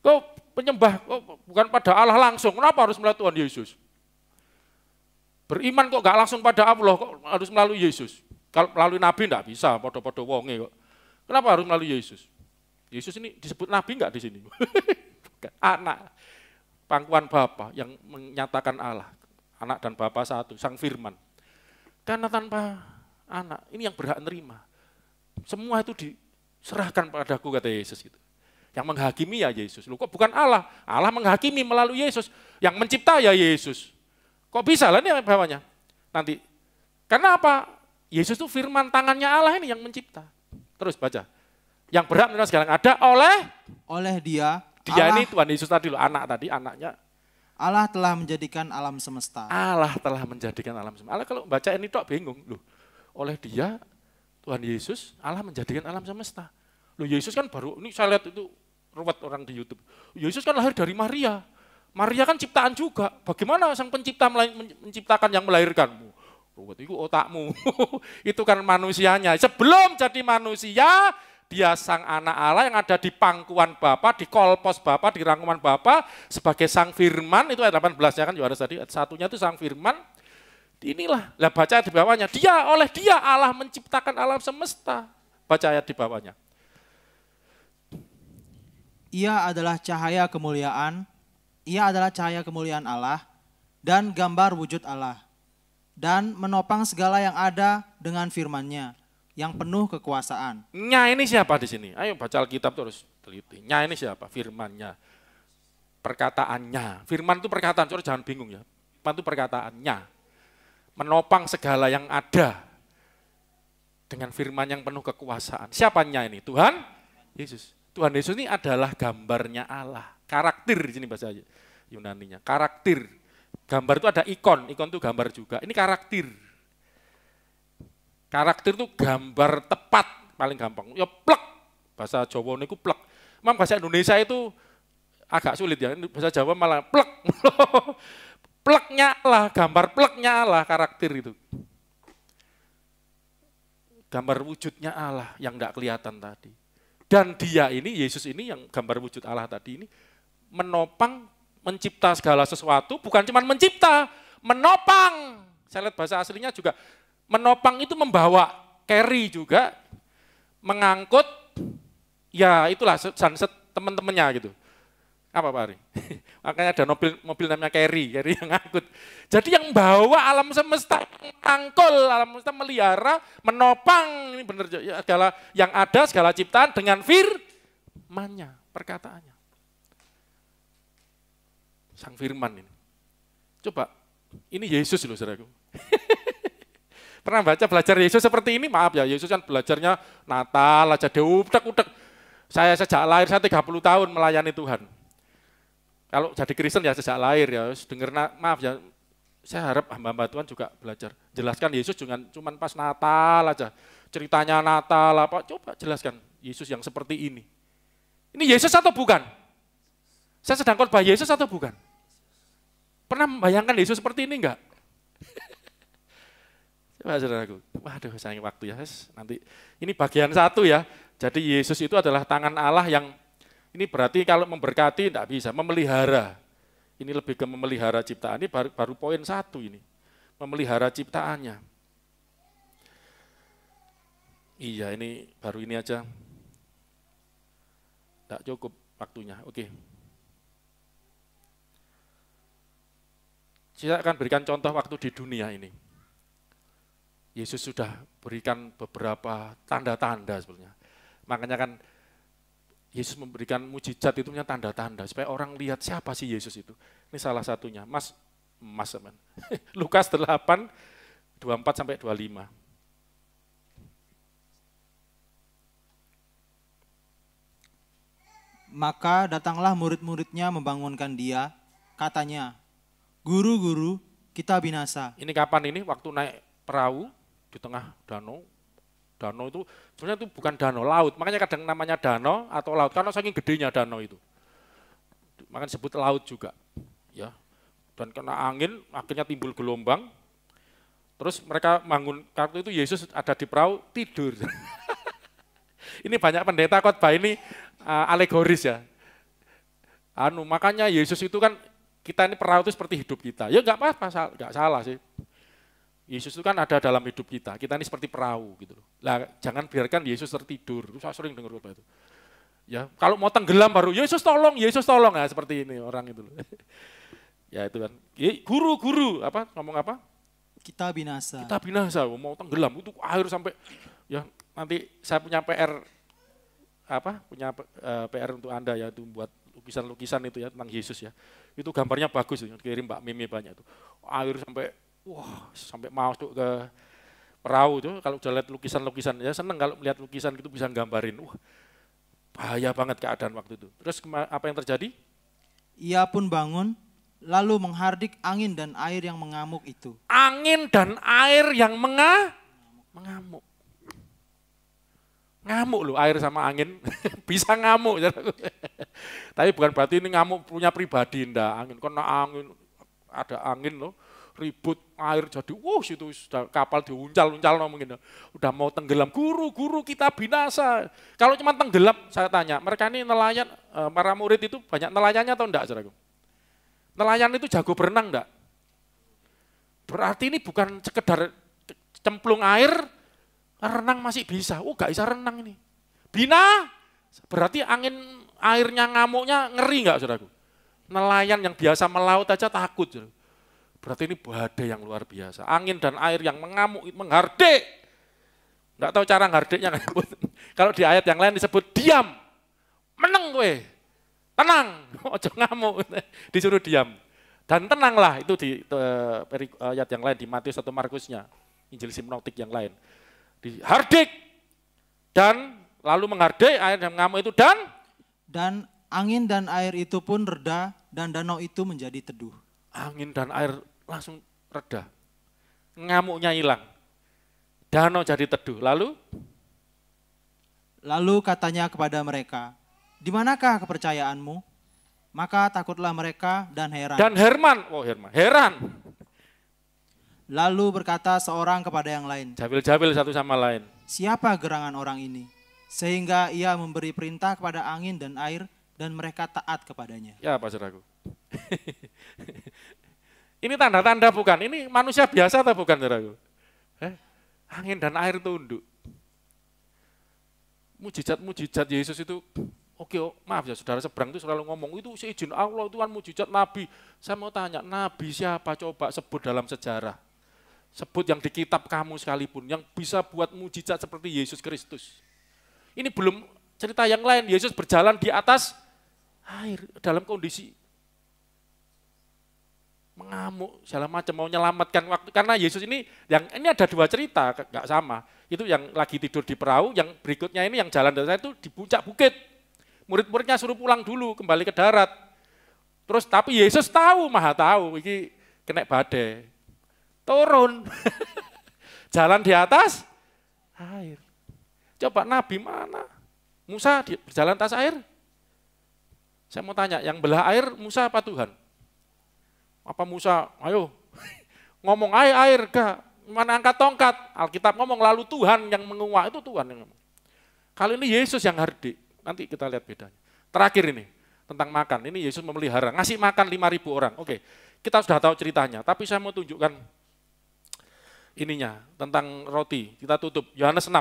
Kok penyembah kok bukan pada Allah langsung, kenapa harus melalui Tuhan Yesus? Beriman kok nggak langsung pada Allah, kok harus melalui Yesus? Kalau melalui Nabi enggak bisa, podo-podo wonge kok. Kenapa harus melalui Yesus? Yesus ini disebut Nabi enggak di sini? Anak, pangkuan Bapa yang menyatakan Allah. Anak dan Bapa satu, Sang Firman. Karena tanpa anak, ini yang berhak nerima. Semua itu diserahkan padaku, kata Yesus itu. Yang menghakimi ya Yesus. Loh, kok bukan Allah? Allah menghakimi melalui Yesus. Yang mencipta ya Yesus. Kok bisa lah ini bawahnya? Nanti. Karena apa? Yesus itu firman tangannya Allah ini yang mencipta. Terus baca. Yang berhak menerima segala yang ada oleh Dia. Dia Allah, ini Tuhan Yesus tadi loh, anak tadi, anaknya. Allah telah menjadikan alam semesta. Allah telah menjadikan alam semesta. Allah kalau baca ini tok bingung loh. Oleh Dia, Tuhan Yesus, Allah menjadikan alam semesta. Loh Yesus kan baru, ini saya lihat itu ruwet orang di YouTube. Yesus kan lahir dari Maria. Maria kan ciptaan juga. Bagaimana sang pencipta menciptakan yang melahirkanmu? Ruwet itu otakmu. Itu kan manusianya. Sebelum jadi manusia, dia sang anak Allah yang ada di pangkuan Bapa, di kolpos Bapa, di rangkuman Bapa sebagai sang firman. Itu ayat 18-nya kan Yohanes tadi, ayat satunya itu sang firman. Inilah, lah baca di bawahnya. Oleh dia Allah menciptakan alam semesta. Baca ayat di bawahnya. Ia adalah cahaya kemuliaan Allah dan gambar wujud Allah. Dan menopang segala yang ada dengan firman-Nya yang penuh kekuasaan. Nya ini siapa di sini? Ayo baca Alkitab terus teliti. Nya ini siapa? Firman-Nya. Perkataannya. Firman itu perkataan, saudara jangan bingung ya. Firman itu perkataannya. Menopang segala yang ada dengan firman yang penuh kekuasaan. Siapanya ini? Tuhan Yesus. Tuhan Yesus ini adalah gambarnya Allah. Karakter di sini bahasa Yunaninya. Karakter. Gambar itu ada ikon itu gambar juga. Ini karakter. Karakter itu gambar tepat, paling gampang. Ya plek, bahasa Jawa itu plek. Memang bahasa Indonesia itu agak sulit ya, bahasa Jawa malah plek. Pleknya Allah, gambar pleknya Allah, karakter itu. Gambar wujudnya Allah yang enggak kelihatan tadi. Dan dia ini, Yesus ini yang gambar wujud Allah tadi ini, menopang, mencipta segala sesuatu, bukan cuma mencipta, menopang. Saya lihat bahasa aslinya juga, menopang itu membawa, carry juga, mengangkut, ya itulah teman-temannya gitu. Apa Pak Ari? Makanya ada mobil namanya carry yang ngangkut. Jadi yang bawa alam semesta, angkul alam semesta, melihara, menopang, ini benar ya, segala yang ada, segala ciptaan dengan firman-Nya, perkataannya. Sang firman ini. Coba, ini Yesus loh saudaraku. Pernah belajar Yesus seperti ini? Maaf ya, Yesus kan belajarnya Natal aja diutek-utek. Saya sejak lahir, saya 30 tahun melayani Tuhan. Kalau jadi Kristen ya sejak lahir ya, denger maaf ya, saya harap hamba-hamba Tuhan juga belajar. Jelaskan Yesus cuma pas Natal aja. Ceritanya Natal apa, coba jelaskan Yesus yang seperti ini. Ini Yesus atau bukan? Saya sedang khotbah Yesus atau bukan? Pernah membayangkan Yesus seperti ini enggak? Coba saudaraku, waduh sayang waktu ya, nanti ini bagian 1 ya. Jadi Yesus itu adalah tangan Allah yang, ini berarti kalau memberkati enggak bisa, memelihara. Ini lebih ke memelihara ciptaan, ini baru poin 1 ini, memelihara ciptaannya. Iya ini baru ini aja, enggak cukup waktunya, oke. Saya akan berikan contoh waktu di dunia ini. Yesus sudah berikan beberapa tanda-tanda sebenarnya. Makanya kan Yesus memberikan mujizat itu punya tanda-tanda supaya orang lihat siapa sih Yesus itu. Ini salah satunya. Mas teman. Lukas 8 24 sampai 25. Maka datanglah murid-muridnya membangunkan dia, katanya, "Guru, guru, kita binasa." Ini kapan ini? Waktu naik perahu di tengah danau. Danau itu sebenarnya itu bukan danau, laut. Makanya kadang namanya danau atau laut karena saking gedenya danau itu. Makanya disebut laut juga. Ya. Dan kena angin, akhirnya timbul gelombang. Terus mereka bangun, waktu itu Yesus ada di perahu, tidur. Ini banyak pendeta khotbah ini alegoris ya. Makanya Yesus itu kan, kita ini perahu itu seperti hidup kita. Ya enggak apa-apa, enggak salah sih. Yesus itu kan ada dalam hidup kita ini seperti perahu gitu loh. Lah jangan biarkan Yesus tertidur. Saya sering dengar khotbah itu. Ya, kalau mau tenggelam baru Yesus tolong ya, seperti ini orang itu loh. Ya itu kan. Guru-guru ngomong apa? Kita binasa. Kita binasa, mau tenggelam itu air sampai ya nanti saya punya PR PR untuk Anda ya, itu buat lukisan-lukisan itu ya tentang Yesus ya. Itu gambarnya bagus, kirim Mbak Mimi banyak itu. Air sampai masuk ke perahu tuh, kalau udah lihat lukisan-lukisan ya seneng kalau melihat lukisan itu bisa gambarin. Bahaya banget keadaan waktu itu. Terus apa yang terjadi? Ia pun bangun, lalu menghardik angin dan air yang mengamuk itu. Angin dan air yang mengamuk. Ngamuk loh, air sama angin bisa ngamuk. Tapi bukan berarti ini ngamuk punya pribadi, enggak. Angin, kena angin, ada angin loh, ribut, air jadi, situ sudah kapal diuncal-uncal mungkin. Udah mau tenggelam, guru kita binasa. Kalau cuma tenggelam, saya tanya, mereka ini nelayan, para murid itu banyak nelayannya atau enggak, saudaraku? Nelayan itu jago berenang enggak? Berarti ini bukan sekedar cemplung air, renang masih bisa. Enggak bisa renang ini. Berarti angin airnya ngamuknya ngeri enggak, saudaraku? Nelayan yang biasa melaut aja takut, saudaraku. Berarti ini badai yang luar biasa. Angin dan air yang mengamuk, menghardik. Enggak tahu cara ngardiknya. Kalau di ayat yang lain disebut diam. Meneng gue. Tenang, ojo ngamuk, disuruh diam. Dan tenanglah, itu di ayat yang lain, di Matius atau Markusnya, Injil sinoptik yang lain. Dihardik, dan lalu menghardik, air yang mengamuk itu, dan angin dan air itu pun reda, dan danau itu menjadi teduh. Angin dan air langsung reda, ngamuknya hilang, danau jadi teduh. Lalu katanya kepada mereka, "Di manakah kepercayaanmu?" Maka takutlah mereka dan heran. Heran. Lalu berkata seorang kepada yang lain, Jabil-jabil satu sama lain. "Siapa gerangan orang ini, sehingga ia memberi perintah kepada angin dan air, dan mereka taat kepadanya?" Ya Pak Saudaraku. Ini tanda-tanda bukan? Ini manusia biasa atau bukan, Saudaraku? Angin dan air tunduk. Mujizat Yesus itu, maaf ya saudara seberang itu selalu ngomong, itu seizin Allah, itu kan mujizat Nabi. Saya mau tanya, Nabi siapa coba sebut dalam sejarah? Sebut yang di kitab kamu sekalipun, yang bisa buat mujizat seperti Yesus Kristus. Ini belum cerita yang lain, Yesus berjalan di atas air, dalam kondisi mengamuk, segala macam, mau menyelamatkan waktu. Karena Yesus ini ada dua cerita, enggak sama. Itu yang lagi tidur di perahu, yang berikutnya ini yang jalan dari saya itu di puncak bukit. Murid-muridnya suruh pulang dulu, kembali ke darat. Terus tapi Yesus maha tahu, ini kena badai. Turun, jalan di atas air. Coba Nabi mana? Musa berjalan atas air? Saya mau tanya, yang belah air Musa apa Tuhan? Apa Musa, ayo ngomong air, gak, mana angkat tongkat. Alkitab ngomong lalu Tuhan yang menguak, itu Tuhan yang ngomong. Kali ini Yesus yang hardik, nanti kita lihat bedanya. Terakhir ini, tentang makan, ini Yesus memelihara, ngasih makan 5.000 orang. Oke, kita sudah tahu ceritanya, tapi saya mau tunjukkan ininya, tentang roti. Kita tutup, Yohanes 6,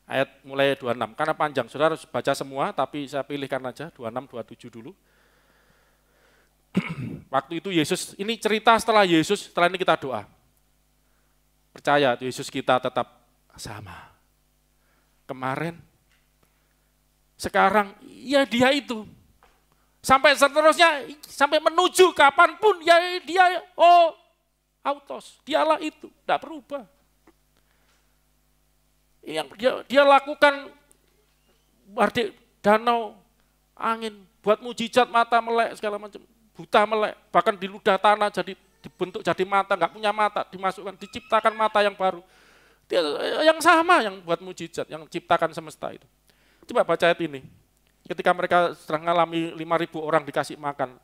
ayat mulai 26, karena panjang, saudara harus baca semua, tapi saya pilihkan aja 26, 27 dulu. Waktu itu Yesus, ini cerita setelah Yesus, setelah ini kita doa. Percaya Yesus kita tetap sama. Kemarin, sekarang, ya dia itu. Sampai seterusnya, sampai menuju kapanpun, ya dia, autos, dialah itu, tidak berubah. Yang dia lakukan danau, angin, buat mujizat mata melek segala macam, buta melek, bahkan di ludah tanah jadi dibentuk jadi mata, nggak punya mata, dimasukkan, diciptakan mata yang baru. Dia yang sama yang buat mujizat, yang ciptakan semesta itu. Coba baca ayat ini. Ketika mereka sedang mengalami 5.000 orang dikasih makan.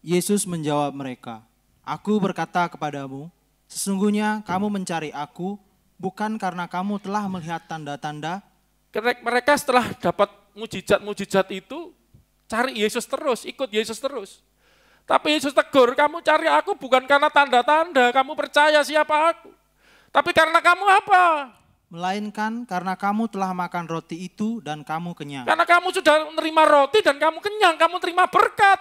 Yesus menjawab mereka, "Aku berkata kepadamu, sesungguhnya kamu mencari aku bukan karena kamu telah melihat tanda-tanda." Mereka setelah dapat mujizat-mujizat itu, cari Yesus terus, ikut Yesus terus. Tapi Yesus tegur, kamu cari aku bukan karena tanda-tanda, kamu percaya siapa aku. Tapi karena kamu apa? Melainkan karena kamu telah makan roti itu dan kamu kenyang. Karena kamu sudah menerima roti dan kamu kenyang, kamu terima berkat.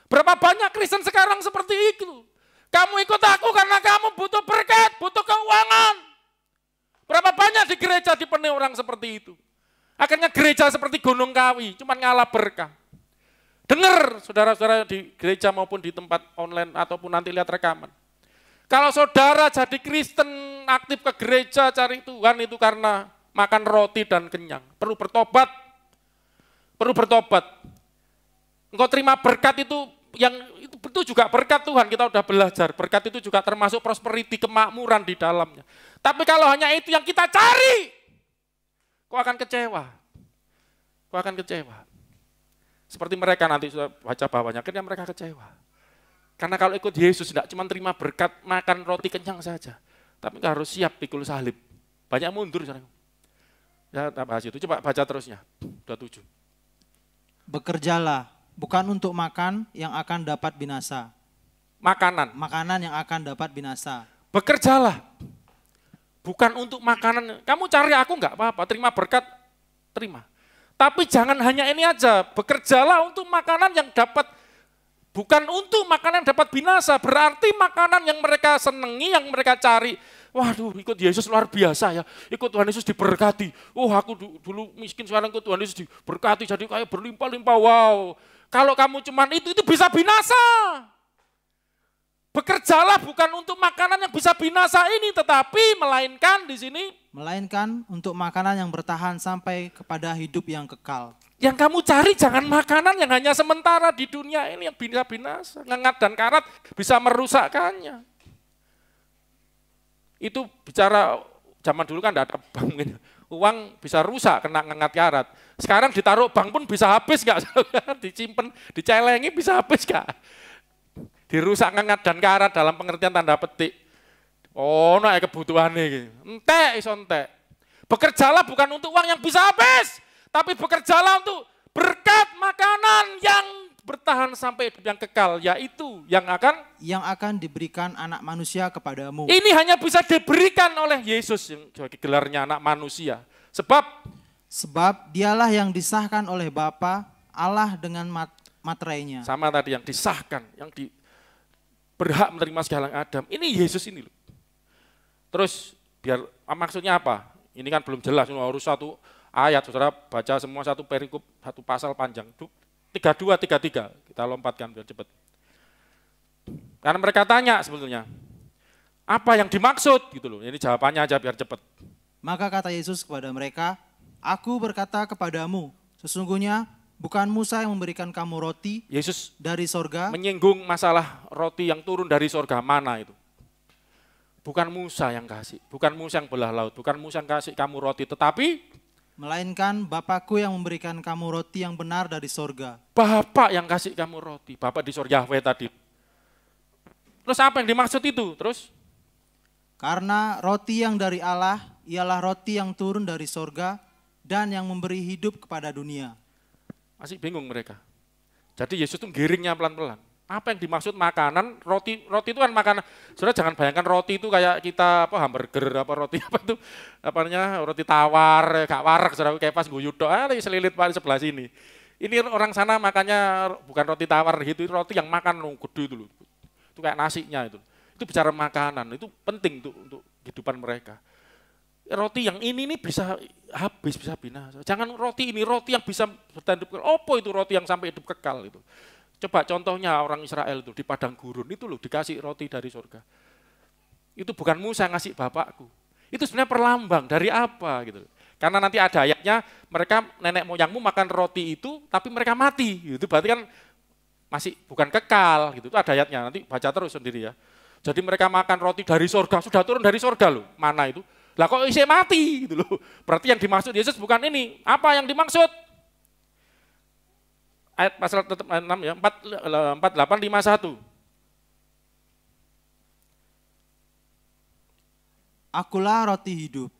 Berapa banyak Kristen sekarang seperti itu. Kamu ikut aku karena kamu butuh berkat, butuh keuangan. Berapa banyak di gereja dipenuhi orang seperti itu. Akhirnya gereja seperti Gunung Kawi, cuma ngalah berkah. Dengar saudara-saudara di gereja maupun di tempat online ataupun nanti lihat rekaman. Kalau saudara jadi Kristen aktif ke gereja cari Tuhan itu karena makan roti dan kenyang. Perlu bertobat. Perlu bertobat. Engkau terima berkat itu itu juga berkat Tuhan, kita udah belajar. Berkat itu juga termasuk prosperity, kemakmuran di dalamnya. Tapi kalau hanya itu yang kita cari, kau akan kecewa. Kau akan kecewa. Seperti mereka nanti sudah baca bawahnya, akhirnya mereka kecewa. Karena kalau ikut Yesus tidak cuma terima berkat, makan roti kenyang saja. Tapi harus siap pikul salib. Banyak mundur sekarang. Ya, bahas itu. Coba baca terusnya. 27. Bekerjalah, bukan untuk makan yang akan dapat binasa. Makanan yang akan dapat binasa. Bekerjalah, bukan untuk makanan. Kamu cari aku enggak apa-apa, terima berkat, terima. Tapi jangan hanya ini aja, bekerjalah untuk makanan yang dapat, bukan untuk makanan yang dapat binasa. Berarti makanan yang mereka senangi, yang mereka cari. Waduh, ikut Yesus luar biasa ya. Ikut Tuhan Yesus diberkati. Oh, aku dulu miskin, sekarang ikut Tuhan Yesus diberkati, jadi kayak berlimpah-limpah. Wow. Kalau kamu cuman itu bisa binasa. Bekerjalah bukan untuk makanan yang bisa binasa ini, tetapi melainkan di sini. Melainkan untuk makanan yang bertahan sampai kepada hidup yang kekal. Yang kamu cari jangan makanan yang hanya sementara di dunia ini yang bisa binasa. Ngengat dan karat bisa merusakkannya. Itu bicara zaman dulu kan tidak ada bank. Uang bisa rusak kena ngengat karat. Sekarang ditaruh bank pun bisa habis nggak? Disimpan, dicelengi bisa habis nggak? Dirusak ngengat dan karat dalam pengertian tanda petik. Oh, nah kebutuhan ini. Entek, iso entek. Bekerjalah bukan untuk uang yang bisa habis, tapi bekerjalah untuk berkat makanan yang bertahan sampai hidup yang kekal, yaitu yang akan diberikan anak manusia kepadamu. Ini hanya bisa diberikan oleh Yesus yang gelarnya anak manusia. Sebab dialah yang disahkan oleh Bapa Allah dengan materainya. Sama tadi yang disahkan, yang berhak menerima segala Adam. Ini Yesus ini loh. Terus biar maksudnya apa? Ini kan belum jelas, harus satu ayat, saudara baca semua satu perikop, satu pasal panjang. 32, 33, kita lompatkan biar cepat. Karena mereka tanya sebetulnya, apa yang dimaksud gitu loh. Ini jawabannya aja biar cepat. Maka kata Yesus kepada mereka, aku berkata kepadamu, sesungguhnya bukan Musa yang memberikan kamu roti Yesus dari sorga. Menyinggung masalah roti yang turun dari sorga, mana itu. Bukan Musa yang kasih, bukan Musa yang belah laut, bukan Musa yang kasih kamu roti, tetapi melainkan Bapakku yang memberikan kamu roti yang benar dari sorga. Bapak yang kasih kamu roti, Bapak di sorga Yahweh tadi. Terus apa yang dimaksud itu? Terus? Karena roti yang dari Allah ialah roti yang turun dari sorga dan yang memberi hidup kepada dunia. Masih bingung mereka. Jadi Yesus itu giringnya pelan-pelan. Apa yang dimaksud makanan? Roti itu kan makanan. Saudara jangan bayangkan roti itu kayak kita hamburger roti itu roti tawar, gak warak, saudara kayak pas guyu tok, selilit paling sebelah sini. Ini orang sana makannya bukan roti tawar gitu, roti yang makan gede itu loh. Itu kayak nasinya itu. Itu bicara makanan, itu penting untuk kehidupan mereka. Roti yang ini bisa habis, bisa binasa. Jangan roti ini, roti yang bisa bertahan hidup kekal. Apa itu roti yang sampai hidup kekal itu? Coba contohnya orang Israel itu di padang gurun itu loh dikasih roti dari surga. Itu bukan Musa yang ngasih bapakku. Itu sebenarnya perlambang dari apa gitu. Karena nanti ada ayatnya, mereka nenek moyangmu makan roti itu, tapi mereka mati. Itu berarti kan masih bukan kekal, gitu. Itu ada ayatnya, nanti baca terus sendiri ya. Jadi mereka makan roti dari sorga, sudah turun dari sorga loh, mana itu. Lah kok isi mati gitu loh. Berarti yang dimaksud Yesus bukan ini. Apa yang dimaksud? Ayat pasal 6 ya, 4851. Akulah roti hidup.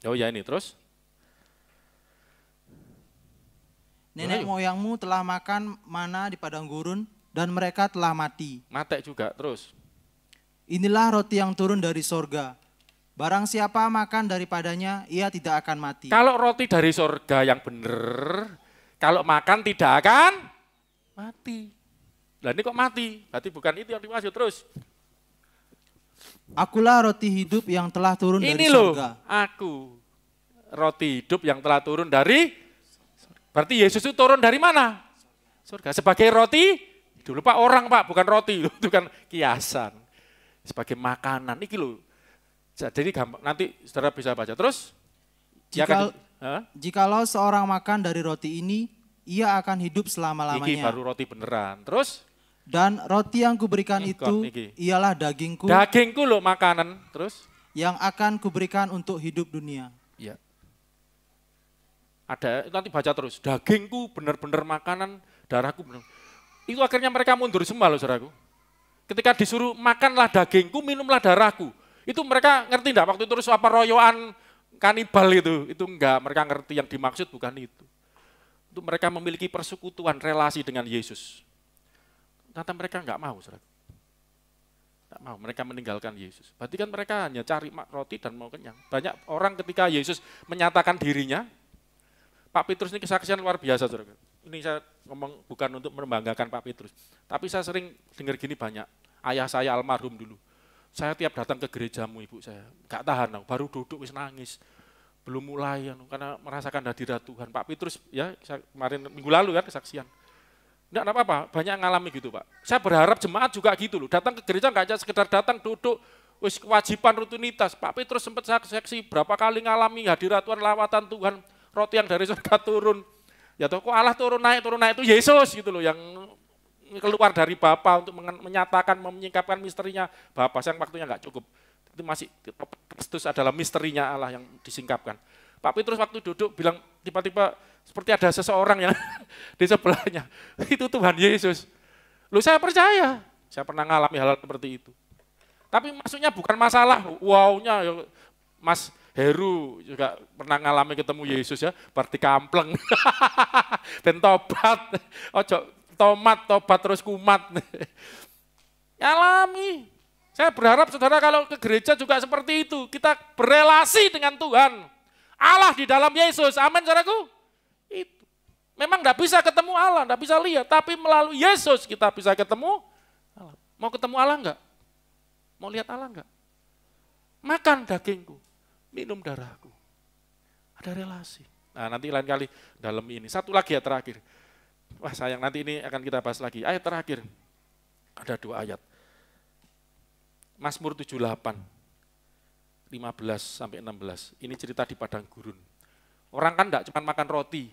Oh ya ini terus. Nenek moyangmu telah makan mana di padang gurun dan mereka telah mati. Mate juga terus. Inilah roti yang turun dari sorga. Barang siapa makan daripadanya, ia tidak akan mati. Kalau roti dari sorga yang benar, kalau makan tidak akan mati. Lah ini kok mati? Berarti bukan itu yang dimaksud terus. Akulah roti hidup yang telah turun dari Ini loh, sorga. aku roti hidup yang telah turun dari. Berarti Yesus itu turun dari mana? Surga. Sebagai roti hidup. Pak orang Pak, bukan roti, itu kan kiasan. Sebagai makanan, ini loh. Jadi gampang, nanti saudara bisa baca. Terus, jikalau seorang makan dari roti ini, ia akan hidup selama-lamanya. Ini baru roti beneran. Terus? Dan roti yang kuberikan itu ialah dagingku. Dagingku loh makanan. Terus? Yang akan kuberikan untuk hidup dunia. Iya. Ada, nanti baca terus. Dagingku benar-benar makanan, darahku benar. Itu akhirnya mereka mundur semua loh saudaraku. Ketika disuruh makanlah dagingku, minumlah darahku. Itu mereka ngerti enggak waktu itu terus apa royoan kanibal itu enggak, mereka ngerti yang dimaksud bukan itu. Itu mereka memiliki persekutuan relasi dengan Yesus. Ternyata mereka enggak mau, saudara. Enggak mau, mereka meninggalkan Yesus. Berarti kan mereka hanya cari roti dan mau kenyang. Banyak orang ketika Yesus menyatakan dirinya, Pak Petrus ini kesaksian luar biasa, saudara. Ini saya ngomong bukan untuk membanggakan Pak Petrus, tapi saya sering dengar gini banyak. Ayah saya almarhum dulu. Saya tiap datang ke gerejamu ibu saya, gak tahan, baru duduk wis nangis. Belum mulai, karena merasakan hadirat Tuhan. Pak Petrus, ya kemarin minggu lalu kan kesaksian. Enggak apa-apa, banyak ngalami gitu Pak. Saya berharap jemaat juga gitu loh, datang ke gereja enggak aja sekedar datang duduk, wis kewajiban rutinitas. Pak Petrus sempat saksi berapa kali ngalami hadirat Tuhan, lawatan Tuhan, roti yang dari surga turun. Ya toh kok Allah turun naik itu Yesus gitu loh yang keluar dari Bapa untuk menyatakan, menyingkapkan misterinya Bapa, yang waktunya enggak cukup. Itu masih Kristus adalah misterinya Allah yang disingkapkan. Pak Petrus waktu duduk bilang tiba-tiba seperti ada seseorang yang di sebelahnya. Itu Tuhan Yesus. Loh saya percaya, saya pernah ngalami hal seperti itu. Tapi maksudnya bukan masalah wow-nya, Mas Heru juga pernah ngalami ketemu Yesus ya, berarti kampleng. Ben tobat, ojo tobat terus kumat. Alami. Saya berharap saudara kalau ke gereja juga seperti itu. Kita berelasi dengan Tuhan. Allah di dalam Yesus. Amin saudaraku. Itu. Memang enggak bisa ketemu Allah, enggak bisa lihat. Tapi melalui Yesus kita bisa ketemu Allah. Mau ketemu Allah enggak? Mau lihat Allah enggak? Makan dagingku, minum darahku. Ada relasi. Nah nanti lain kali dalam ini. Satu lagi ya terakhir. Wah sayang nanti ini akan kita bahas lagi. Ayat terakhir. Ada 2 ayat. Mazmur 78, 15 sampai 16. Ini cerita di padang gurun. Orang kan enggak cuma makan roti,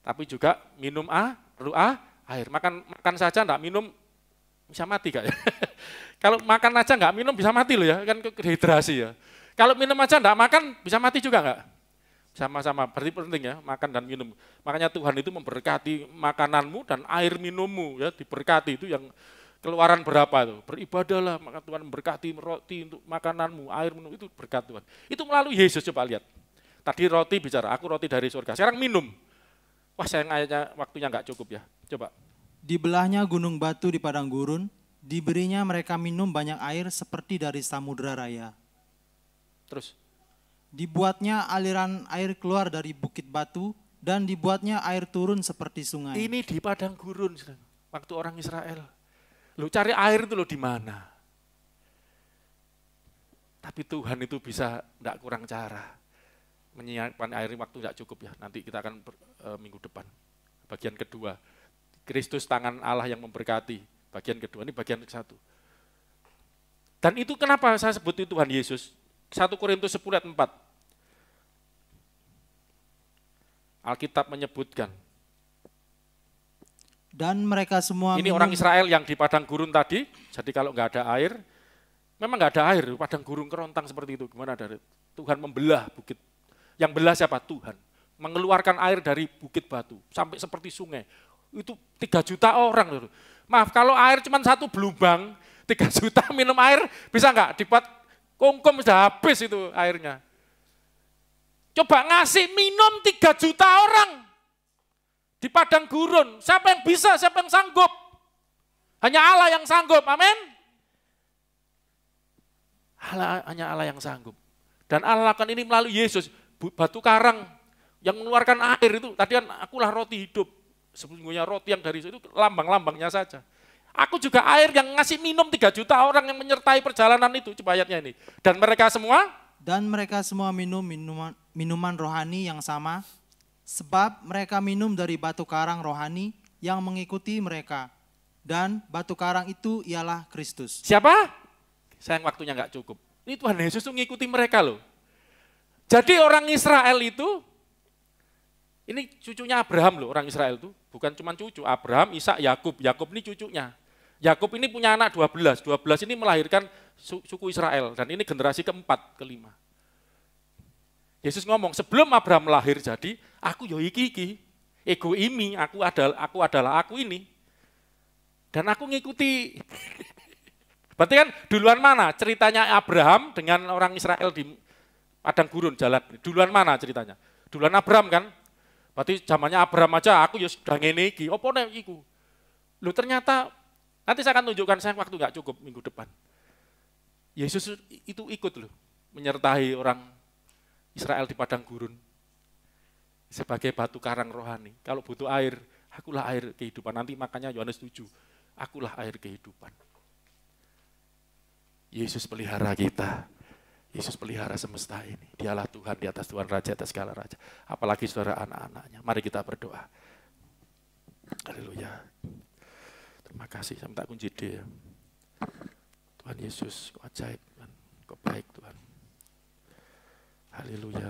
tapi juga minum air. Makan saja enggak minum bisa mati Kak ya. Kalau makan aja enggak minum bisa mati loh ya, kan dehidrasi ya. Kalau minum aja enggak makan bisa mati juga enggak? Sama-sama, berarti penting ya, makan dan minum. Makanya Tuhan itu memberkati makananmu dan air minummu ya, diberkati itu yang Keluaran berapa itu? Beribadahlah, maka Tuhan memberkati roti untuk makananmu, air minum, itu berkat Tuhan. Itu melalui Yesus, coba lihat. Tadi roti bicara, aku roti dari surga. Sekarang minum. Wah sayang ayatnya waktunya enggak cukup ya. Coba. Dibelahnya gunung batu di padang gurun, diberinya mereka minum banyak air seperti dari samudera raya. Terus. Dibuatnya aliran air keluar dari bukit batu, dan dibuatnya air turun seperti sungai. Ini di padang gurun, waktu orang Israel. Lu cari air itu lo di mana? Tapi Tuhan itu bisa enggak kurang cara. Menyiapkan air waktu enggak cukup ya. Nanti kita akan minggu depan. Bagian kedua. Kristus tangan Allah yang memberkati. Bagian kedua, ini bagian satu. Dan itu kenapa saya sebut itu Tuhan Yesus? 1 Korintus 10 ayat 4. Alkitab menyebutkan. Dan mereka semua Ini orang Israel yang di padang gurun tadi, jadi kalau nggak ada air, memang nggak ada air, padang gurun kerontang seperti itu. Gimana dari Tuhan membelah bukit. Yang belah siapa? Tuhan. Mengeluarkan air dari bukit batu, sampai seperti sungai. Itu 3 juta orang. Loh. Maaf, kalau air cuma 1 belubang, 3 juta minum air, bisa nggak? Dibuat kongkom sudah habis itu airnya. Coba ngasih minum 3 juta orang di padang gurun. Siapa yang bisa, siapa yang sanggup? Hanya Allah yang sanggup, amin. Hanya Allah yang sanggup. Dan Allah lakukan ini melalui Yesus, batu karang yang mengeluarkan air itu. Tadi kan akulah roti hidup. Sesungguhnya roti yang dari itu lambang-lambangnya saja. Aku juga air yang ngasih minum 3 juta orang yang menyertai perjalanan itu. Coba ayatnya ini. Dan mereka semua minum minuman rohani yang sama, sebab mereka minum dari batu karang rohani yang mengikuti mereka. Dan batu karang itu ialah Kristus. Siapa? Sayang waktunya nggak cukup. Ini Tuhan Yesus itu mengikuti mereka loh. Jadi orang Israel itu, ini cucunya Abraham loh, orang Israel itu. Bukan cuma cucu, Abraham, Ishak, Yakub. Yakub ini cucunya. Yakub ini punya anak 12. 12 ini melahirkan suku Israel. Dan ini generasi keempat, kelima. Yesus ngomong, sebelum Abraham lahir jadi, aku yo iki. Ego ini, aku adalah aku ini. Dan aku ngikuti. Berarti kan duluan mana ceritanya Abraham dengan orang Israel di padang gurun jalan. Duluan mana ceritanya? Duluan Abraham kan? Berarti zamannya Abraham aja aku ya sudah ngene iki. Apa nek iku? Loh ternyata nanti saya akan tunjukkan, saya waktu nggak cukup minggu depan. Yesus itu ikut loh menyertai orang Israel di padang gurun sebagai batu karang rohani. Kalau butuh air, akulah air kehidupan. Nanti makanya Yohanes 7, akulah air kehidupan. Yesus pelihara kita. Yesus pelihara semesta ini. Dialah Tuhan di atas Tuhan Raja, atas segala Raja. Apalagi saudara anak-anaknya. Mari kita berdoa. Haleluya. Terima kasih. Saya minta kunci D. Tuhan Yesus, kau ajaib. Kau baik Tuhan. Haleluya.